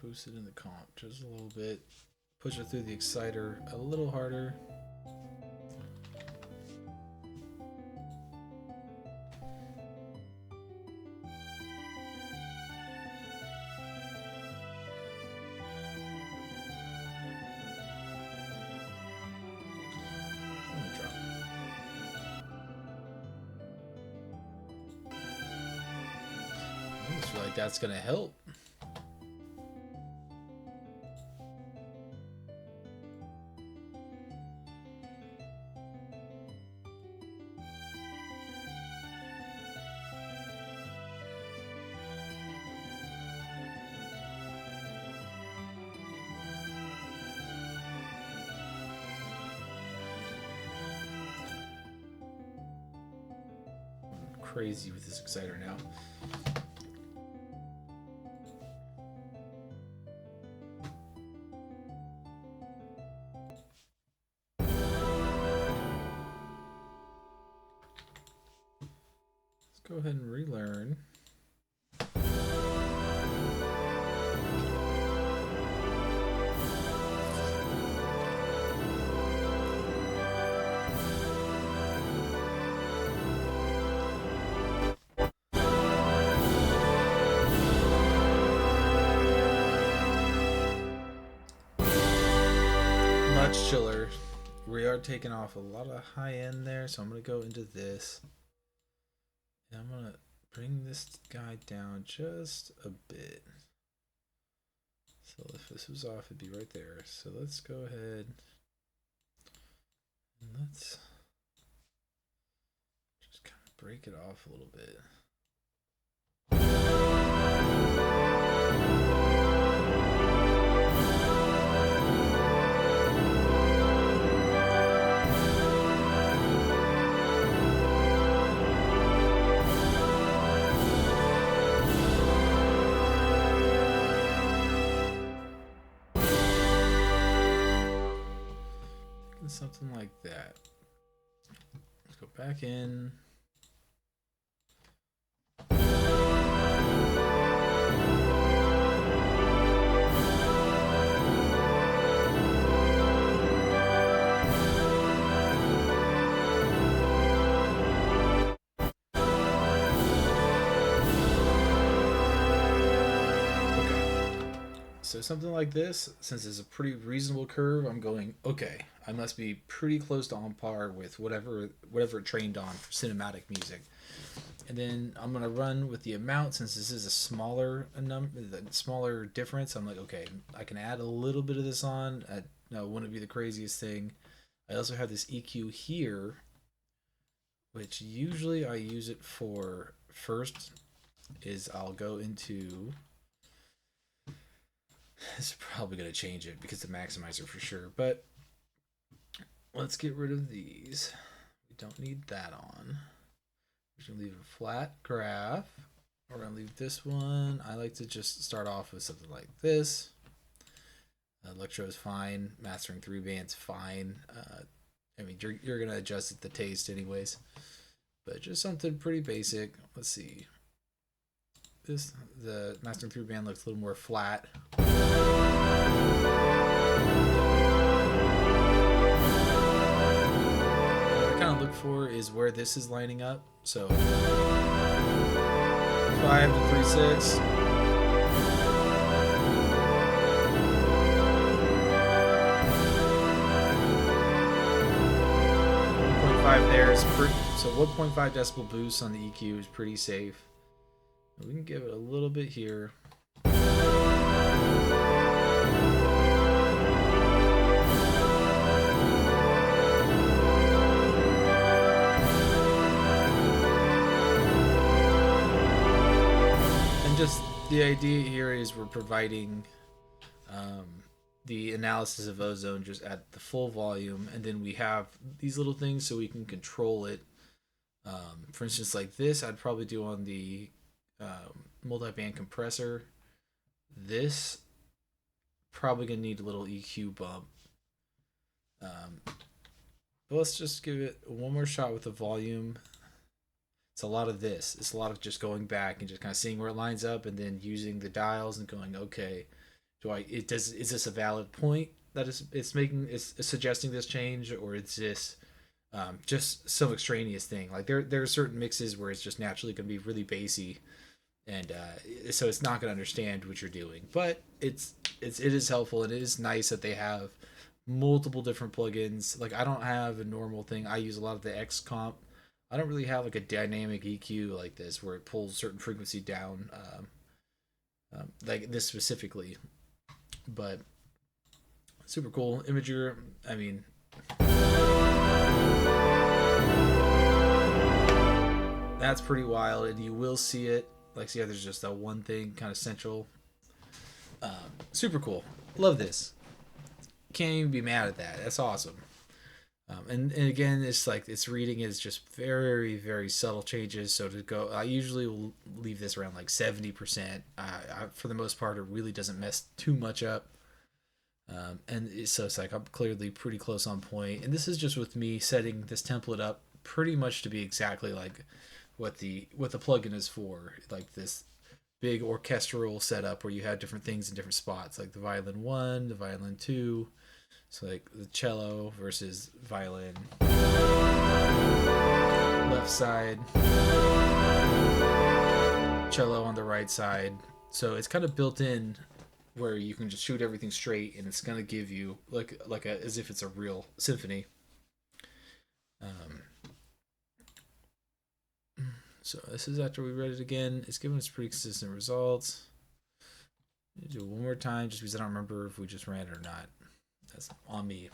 Boost it in the comp just a little bit. Push it through the exciter a little harder. Drop. I just feel like that's gonna help. Crazy with this exciter now. Let's go ahead and relearn. Chiller. We are taking off a lot of high end there, so I'm gonna go into this, and I'm gonna bring this guy down just a bit. So if this was off, it'd be right there. So let's go ahead and let's just kind of break it off a little bit. Something like that. Let's go back in. So something like this, since it's a pretty reasonable curve, I'm going, okay, I must be pretty close to on par with whatever it trained on for cinematic music. And then I'm going to run with the amount, since this is a smaller difference. I'm like, okay, I can add a little bit of this on. No, it wouldn't be the craziest thing. I also have this EQ here, which usually I use it for first is I'll go into... This is probably going to change it because the maximizer for sure, but let's get rid of these. We don't need that on. We're going to leave a flat graph. We're going to leave this one. I like to just start off with something like this. Electro is fine. Mastering 3-band's fine. I mean, you're going to adjust it to taste anyways, but just something pretty basic. Let's see. The mastering 3-band looks a little more flat. What I kind of look for is where this is lining up. So 5 to 3/6. 1.5 there is pretty, so 1.5 decibel boost on the EQ is pretty safe. We can give it a little bit here. And just the idea here is we're providing the analysis of Ozone just at the full volume, and then we have these little things so we can control it. For instance, like this, I'd probably do on the multi-band compressor. This probably gonna need a little EQ bump. But let's just give it one more shot with the volume. It's a lot of this. It's a lot of just going back and just kind of seeing where it lines up, and then using the dials and going, okay, is this a valid point that it's suggesting this change, or is this just some extraneous thing? Like there are certain mixes where it's just naturally going to be really bassy, and so it's not going to understand what you're doing. But it is helpful, and it is nice that they have multiple different plugins. Like I don't have a normal thing. I use a lot of the ReaXcomp. I don't really have like a dynamic EQ like this where it pulls certain frequency down, like this specifically. But super cool imager. I mean, that's pretty wild, and you will see it. Like, see how there's just that one thing kind of central. Super cool. Love this. Can't even be mad at that. That's awesome. And again, it's like its reading is just very, very subtle changes. So to go, I usually will leave this around like 70%. For the most part, it really doesn't mess too much up. So it's like I'm clearly pretty close on point. And this is just with me setting this template up pretty much to be exactly like what the plugin is for. Like this big orchestral setup where you have different things in different spots, like the violin 1, the violin 2. So like the cello versus violin, left side, cello on the right side. So it's kind of built in where you can just shoot everything straight, and it's gonna give you as if it's a real symphony. So this is after we read it again. It's giving us pretty consistent results. Do it one more time, just because I don't remember if we just ran it or not. That's on me.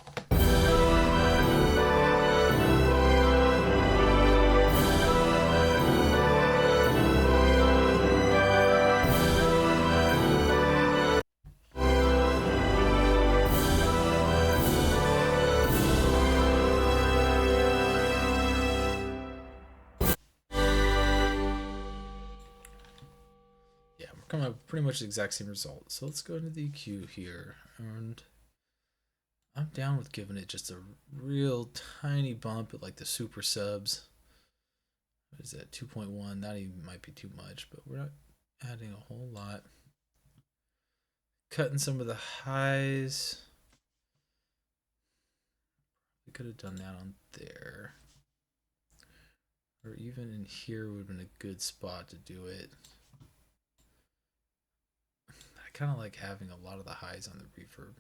Yeah, we're coming up with pretty much the exact same result. So let's go into the EQ here, and I'm down with giving it just a real tiny bump at like the super subs. What is that? 2.1. That even might be too much, but we're not adding a whole lot. Cutting some of the highs. We could have done that on there. Or even in here would have been a good spot to do it. I kind of like having a lot of the highs on the reverb.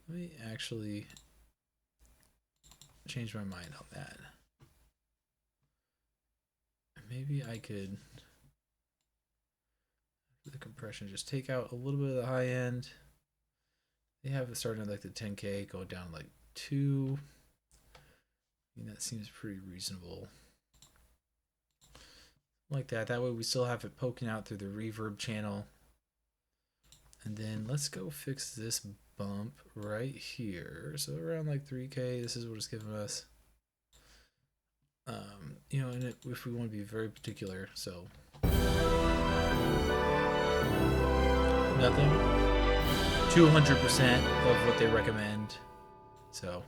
Let me actually change my mind on that. Maybe I could, for the compression, just take out a little bit of the high end. They have it starting at like the 10K, going down like 2. I mean, that seems pretty reasonable. Like that. That way we still have it poking out through the reverb channel. And then let's go fix this bump right here. So around like 3K, this is what it's giving us. You know, and if we want to be very particular, so nothing, 200% of what they recommend. So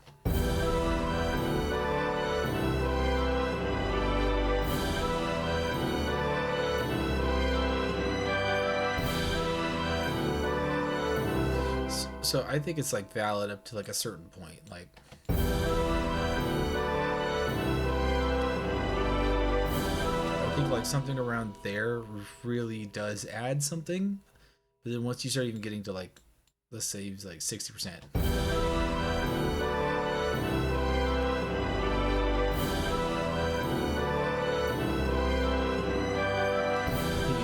So I think it's like valid up to like a certain point. Like I think like something around there really does add something. But then once you start even getting to like, let's say it's like 60%.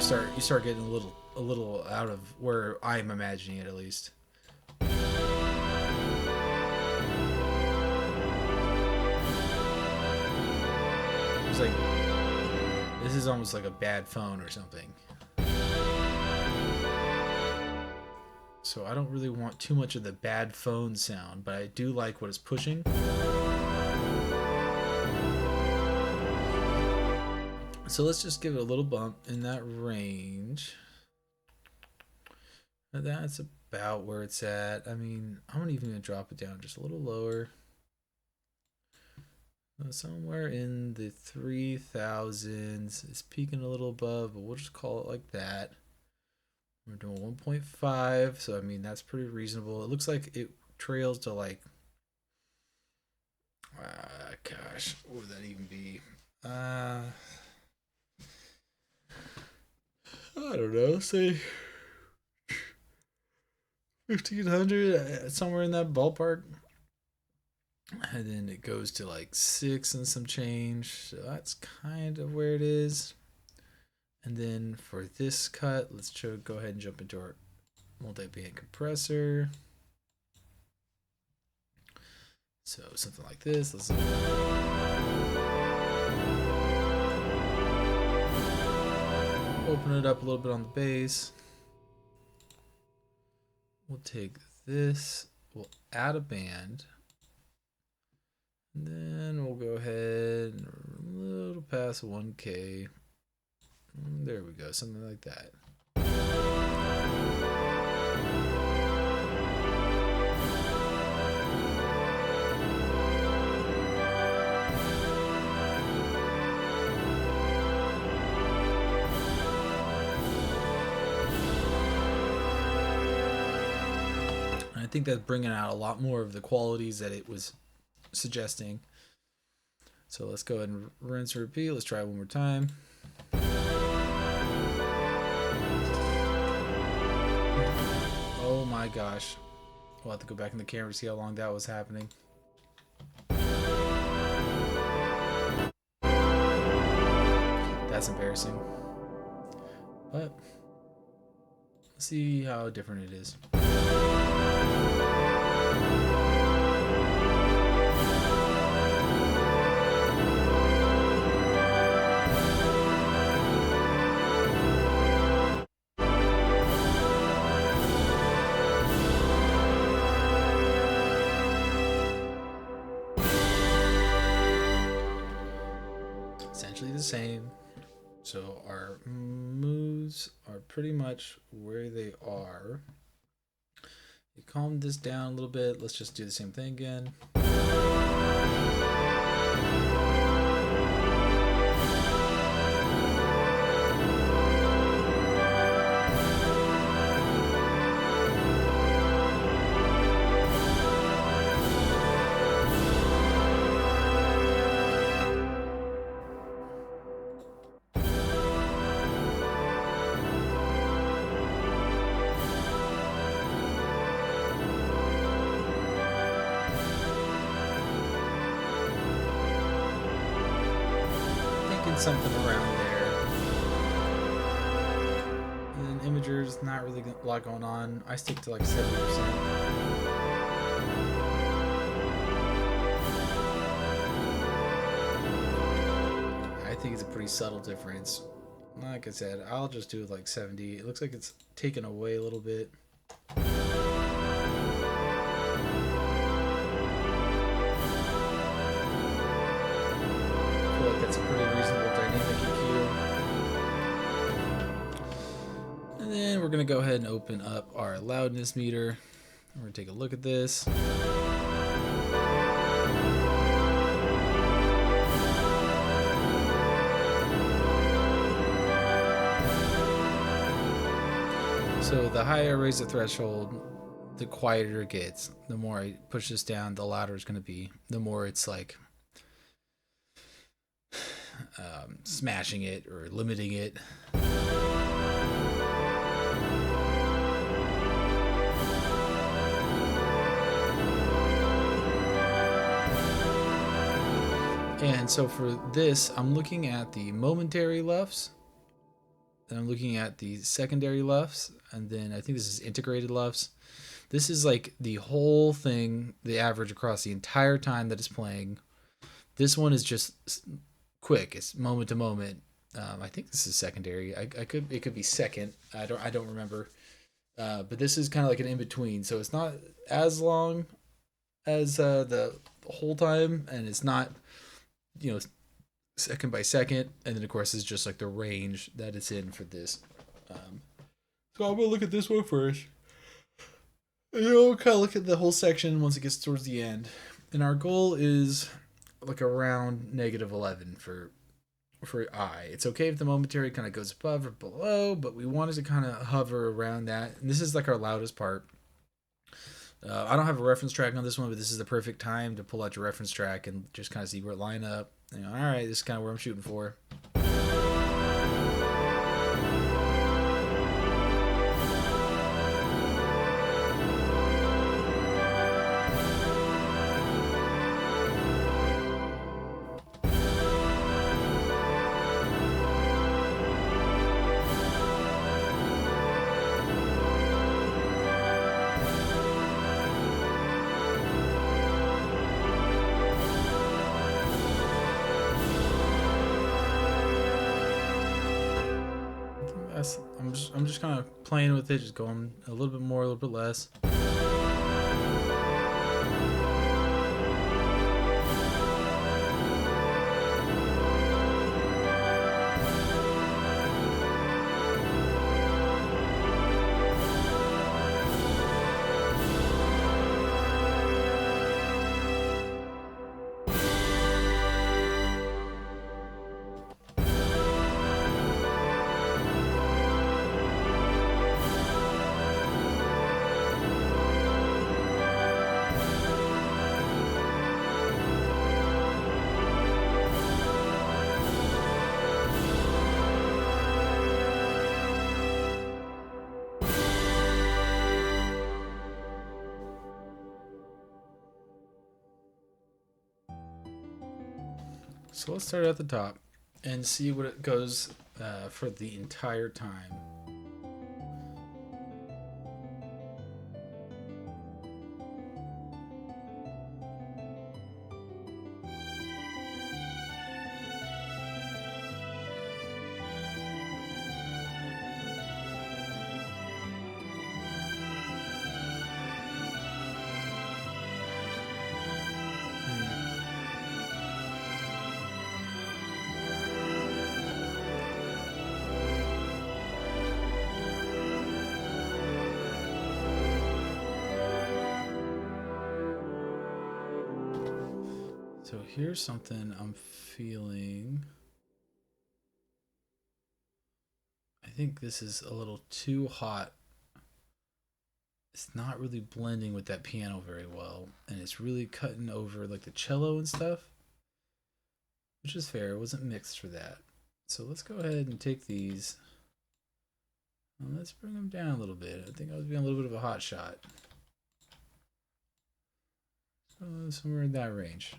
start getting a little out of where I'm imagining it, at least. It's like this is almost like a bad phone or something. So I don't really want too much of the bad phone sound, but I do like what it's pushing. So let's just give it a little bump in that range. And that's about where it's at. I mean, I'm even going to drop it down just a little lower. Somewhere in the 3000s. It's peaking a little above, but we'll just call it like that. We're doing 1.5, so I mean, that's pretty reasonable. It looks like it trails to like, gosh, what would that even be? I don't know, say 1500, somewhere in that ballpark. And then it goes to like 6 and some change, so that's kind of where it is. And then for this cut, let's go ahead and jump into our multi-band compressor. So something like this. Let's open it up a little bit on the bass. We'll take this, we'll add a band. And then we'll go ahead and a little past 1K. There we go, something like that. And I think that's bringing out a lot more of the qualities that it was suggesting. So let's go ahead and rinse and repeat. Let's try it one more time. Oh my gosh. We'll have to go back in the camera to see how long that was happening. That's embarrassing. But let's see how different it is. Essentially the same. So our moves are pretty much where they are. You calm this down a little bit. Let's just do the same thing again. Something around there. And then imagers, not really a lot going on. I stick to like 70%. I think it's a pretty subtle difference. Like I said, I'll just do it like 70. It looks like it's taken away a little bit. That's a pretty reasonable dynamic EQ. And then we're going to go ahead and open up our loudness meter. We're going to take a look at this. So the higher I raise the threshold, the quieter it gets. The more I push this down, the louder it's going to be. The more it's like smashing it or limiting it. And so for this, I'm looking at the momentary LUFS Then I'm looking at the secondary LUFS, and then I think this is integrated LUFS. This is like the whole thing, the average across the entire time that it's playing. This one is just quick. It's moment to moment. I think this is secondary. It could be second. I don't remember. But this is kind of like an in between. So it's not as long as the whole time, and it's not, you know, second by second. And then of course is just like the range that it's in for this. So I'm gonna look at this one first. Kind of look at the whole section once it gets towards the end. And our goal is like around -11 for I. It's okay if the momentary kind of goes above or below, but we wanted to kind of hover around that. And this is like our loudest part. I don't have a reference track on this one, but this is the perfect time to pull out your reference track and just kind of see where it line up. All right, this is kind of where I'm shooting for. I'm just kind of playing with it, just going a little bit more, a little bit less. So let's start at the top and see what it goes for the entire time. So here's something I'm feeling. I think this is a little too hot. It's not really blending with that piano very well, and it's really cutting over like the cello and stuff, which is fair. It wasn't mixed for that. So let's go ahead and take these and let's bring them down a little bit. I think I was being a little bit of a hot shot. So somewhere in that range.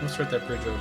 We'll start that bridge over.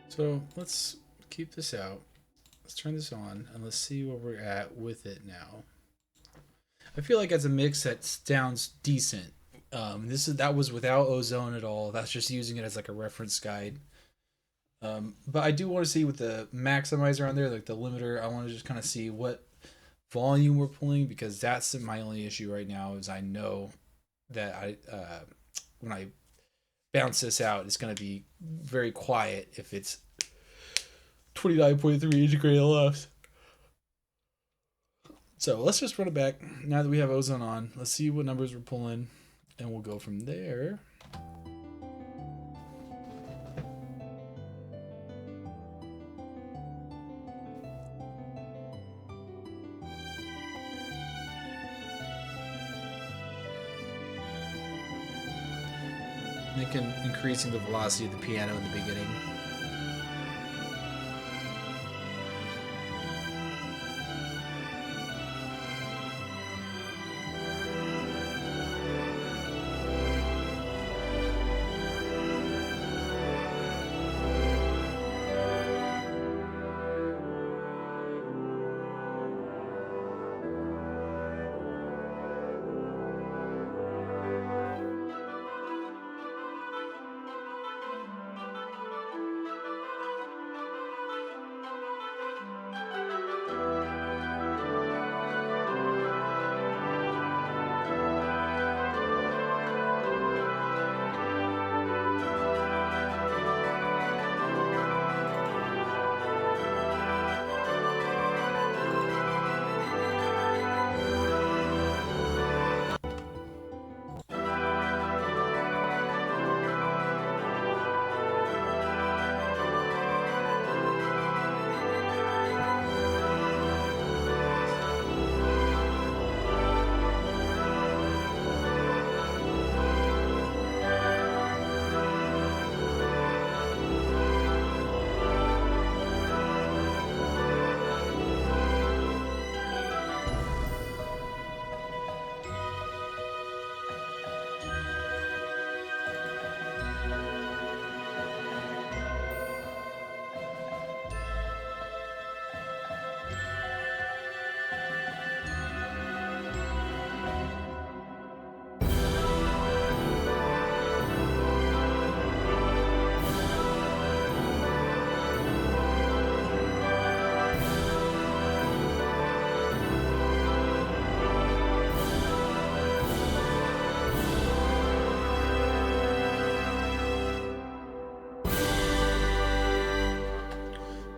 So let's keep this out. Let's turn this on and let's see where we're at with it now. I feel like as a mix that sounds decent. That was without Ozone at all. That's just using it as like a reference guide. But I do want to see with the maximizer on there, like the limiter. I want to just kind of see what volume we're pulling, because that's my only issue right now. Is I know that when I bounce this out, it's going to be very quiet if it's 29.3 integrated LFs. So let's just run it back. Now that we have Ozone on, let's see what numbers we're pulling, and we'll go from there. Making increasing the velocity of the piano in the beginning.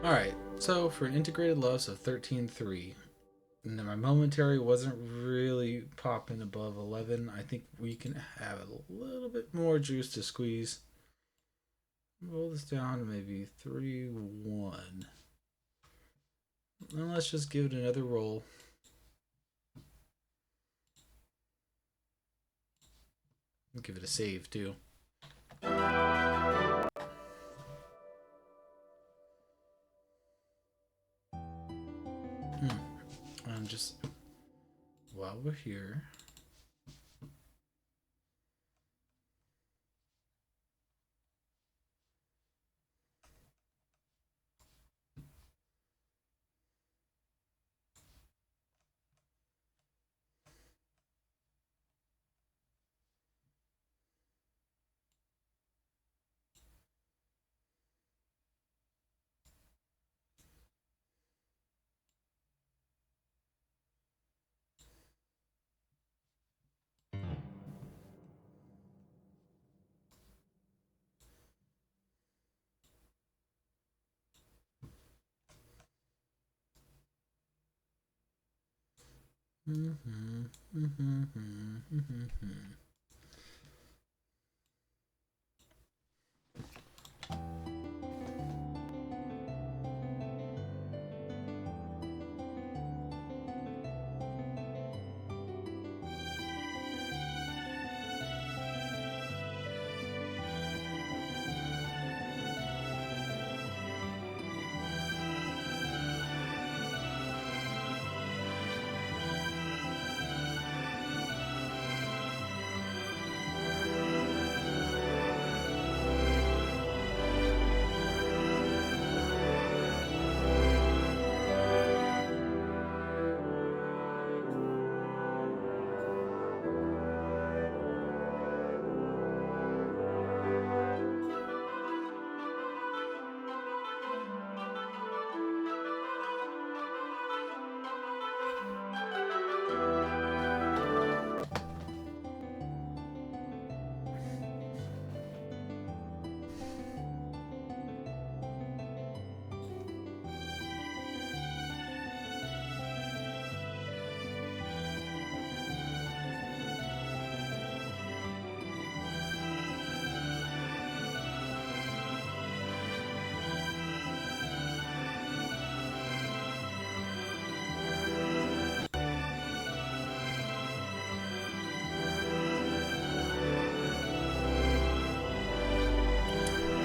Alright, so for an integrated loss of 13.3, and then my momentary wasn't really popping above 11. I think we can have a little bit more juice to squeeze. Roll this down to maybe 3.1. And let's just give it another roll. Give it a save too. And just while we're here,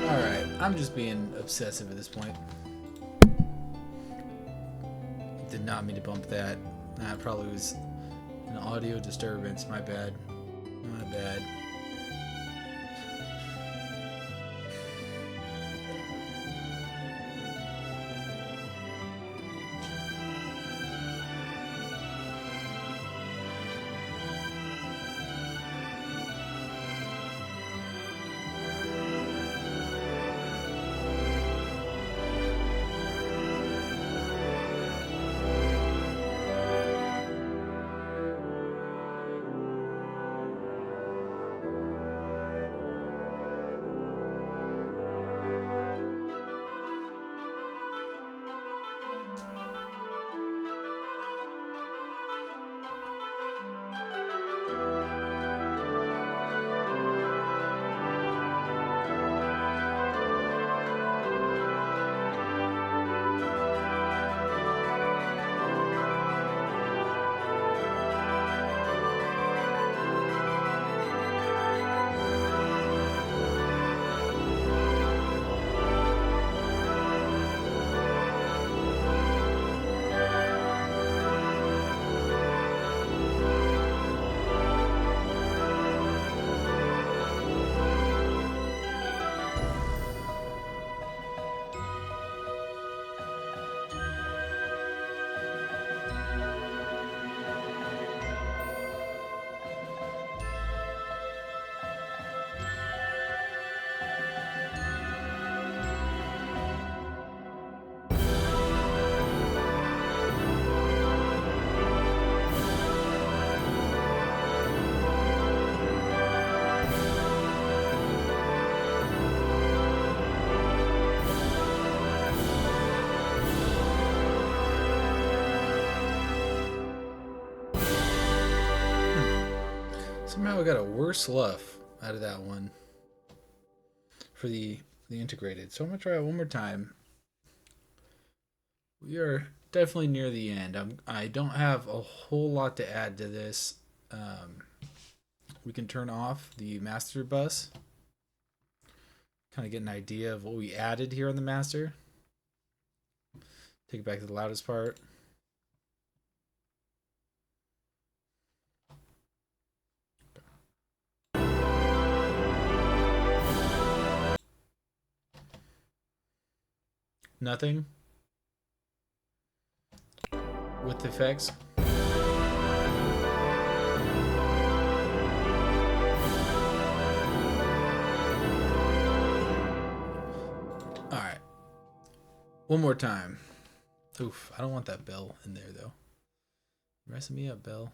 Alright, I'm just being obsessive at this point. Did not mean to bump that. That probably was an audio disturbance. My bad. My bad. Somehow I got a worse luff out of that one for the integrated. So I'm gonna try it one more time. We are definitely near the end. I don't have a whole lot to add to this. We can turn off the master bus. Kind of get an idea of what we added here on the master. Take it back to the loudest part. Nothing. With effects. Alright. One more time. Oof, I don't want that bell in there though. Messing me up, bell.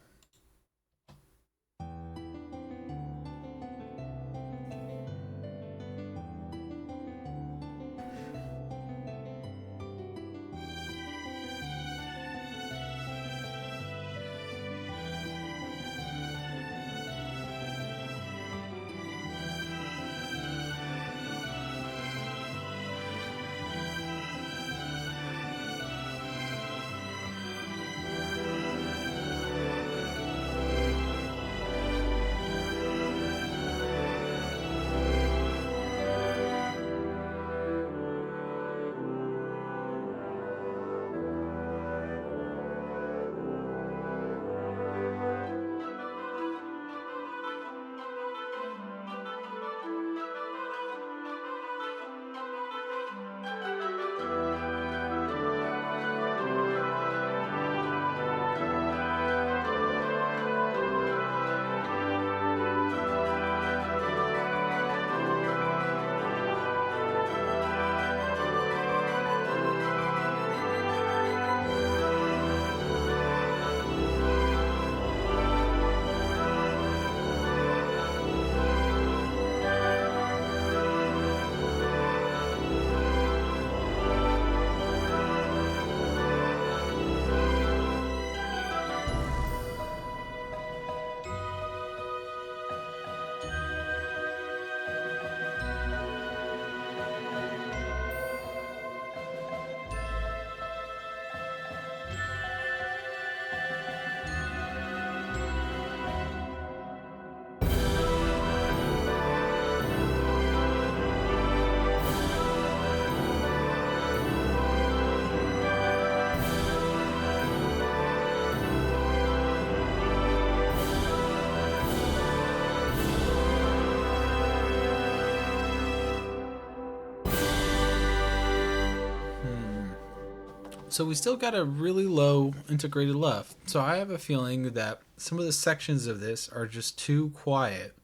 So we still got a really low integrated left. So I have a feeling that some of the sections of this are just too quiet.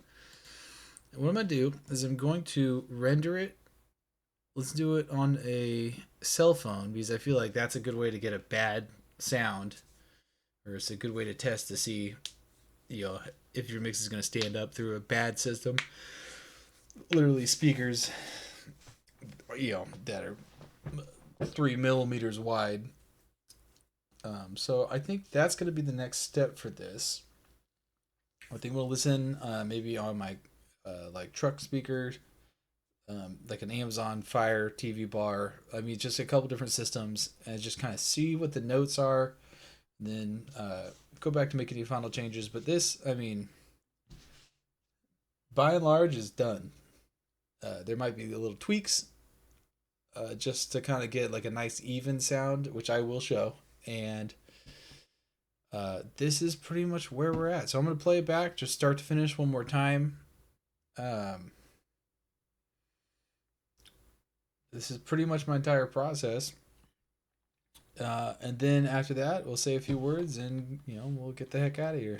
And what I'm going to do is I'm going to render it. Let's do it on a cell phone because I feel like that's a good way to get a bad sound, or it's a good way to test to see, if your mix is going to stand up through a bad system. Literally speakers, that are 3 millimeters wide. So I think that's going to be the next step for this. I think we'll listen maybe on my like truck speakers, like an Amazon Fire TV bar. I mean, just a couple different systems, and just kind of see what the notes are. And then go back to make any final changes. But this, I mean, by and large, is done. There might be little tweaks just to kind of get like a nice even sound, which I will show. And this is pretty much where we're at. So I'm going to play it back, just start to finish one more time. This is pretty much my entire process. And then after that, we'll say a few words and, we'll get the heck out of here.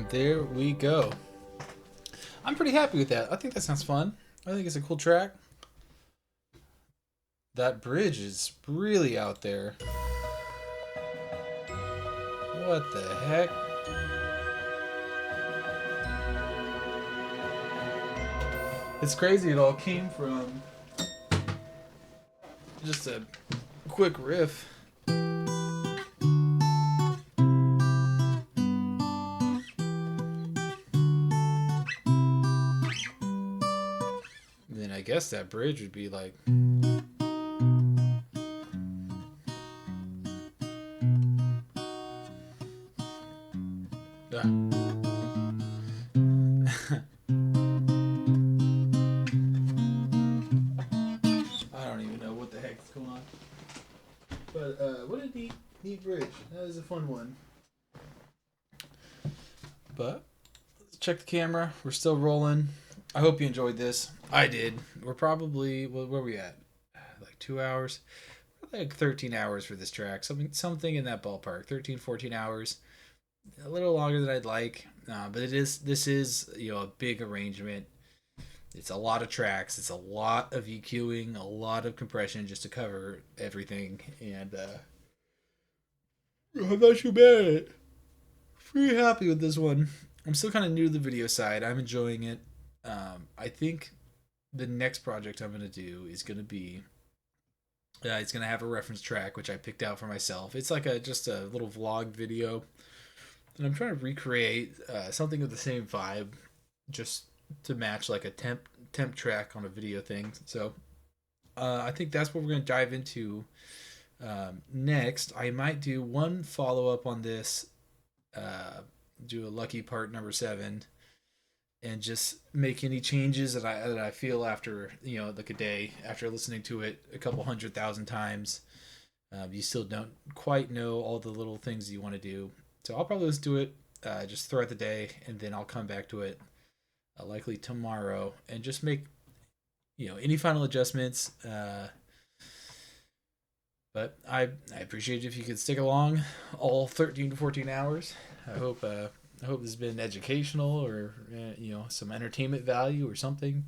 There we go. I'm pretty happy with that. I think that sounds fun. I think it's a cool track. That bridge is really out there. What the heck? It's crazy it all came from just a quick riff. I guess that bridge would be like... I don't even know what the heck is going on. But what a neat bridge. That is a fun one. But let's check the camera. We're still rolling. I hope you enjoyed this. I did. We're probably, where are we at? Like 2 hours? Like 13 hours for this track. Something in that ballpark. 13, 14 hours. A little longer than I'd like. But this is a big arrangement. It's a lot of tracks. It's a lot of EQing, a lot of compression just to cover everything. And I'm not too bad at it. Pretty happy with this one. I'm still kind of new to the video side. I'm enjoying it. I think the next project I'm going to do is going to be it's going to have a reference track which I picked out for myself. It's like just a little vlog video, and I'm trying to recreate something of the same vibe, just to match like a temp track on a video thing. So I think that's what we're going to dive into next. I might do one follow up on this, do a lucky part number 7, and just make any changes that I feel after, like a day after listening to it a couple 100,000 times. You still don't quite know all the little things you want to do, so I'll probably just do it just throughout the day, and then I'll come back to it likely tomorrow and just make any final adjustments. But I appreciate it if you could stick along all 13 to 14 hours. I hope this has been educational, or some entertainment value or something.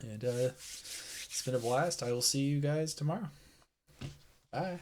And it's been a blast. I will see you guys tomorrow. Bye.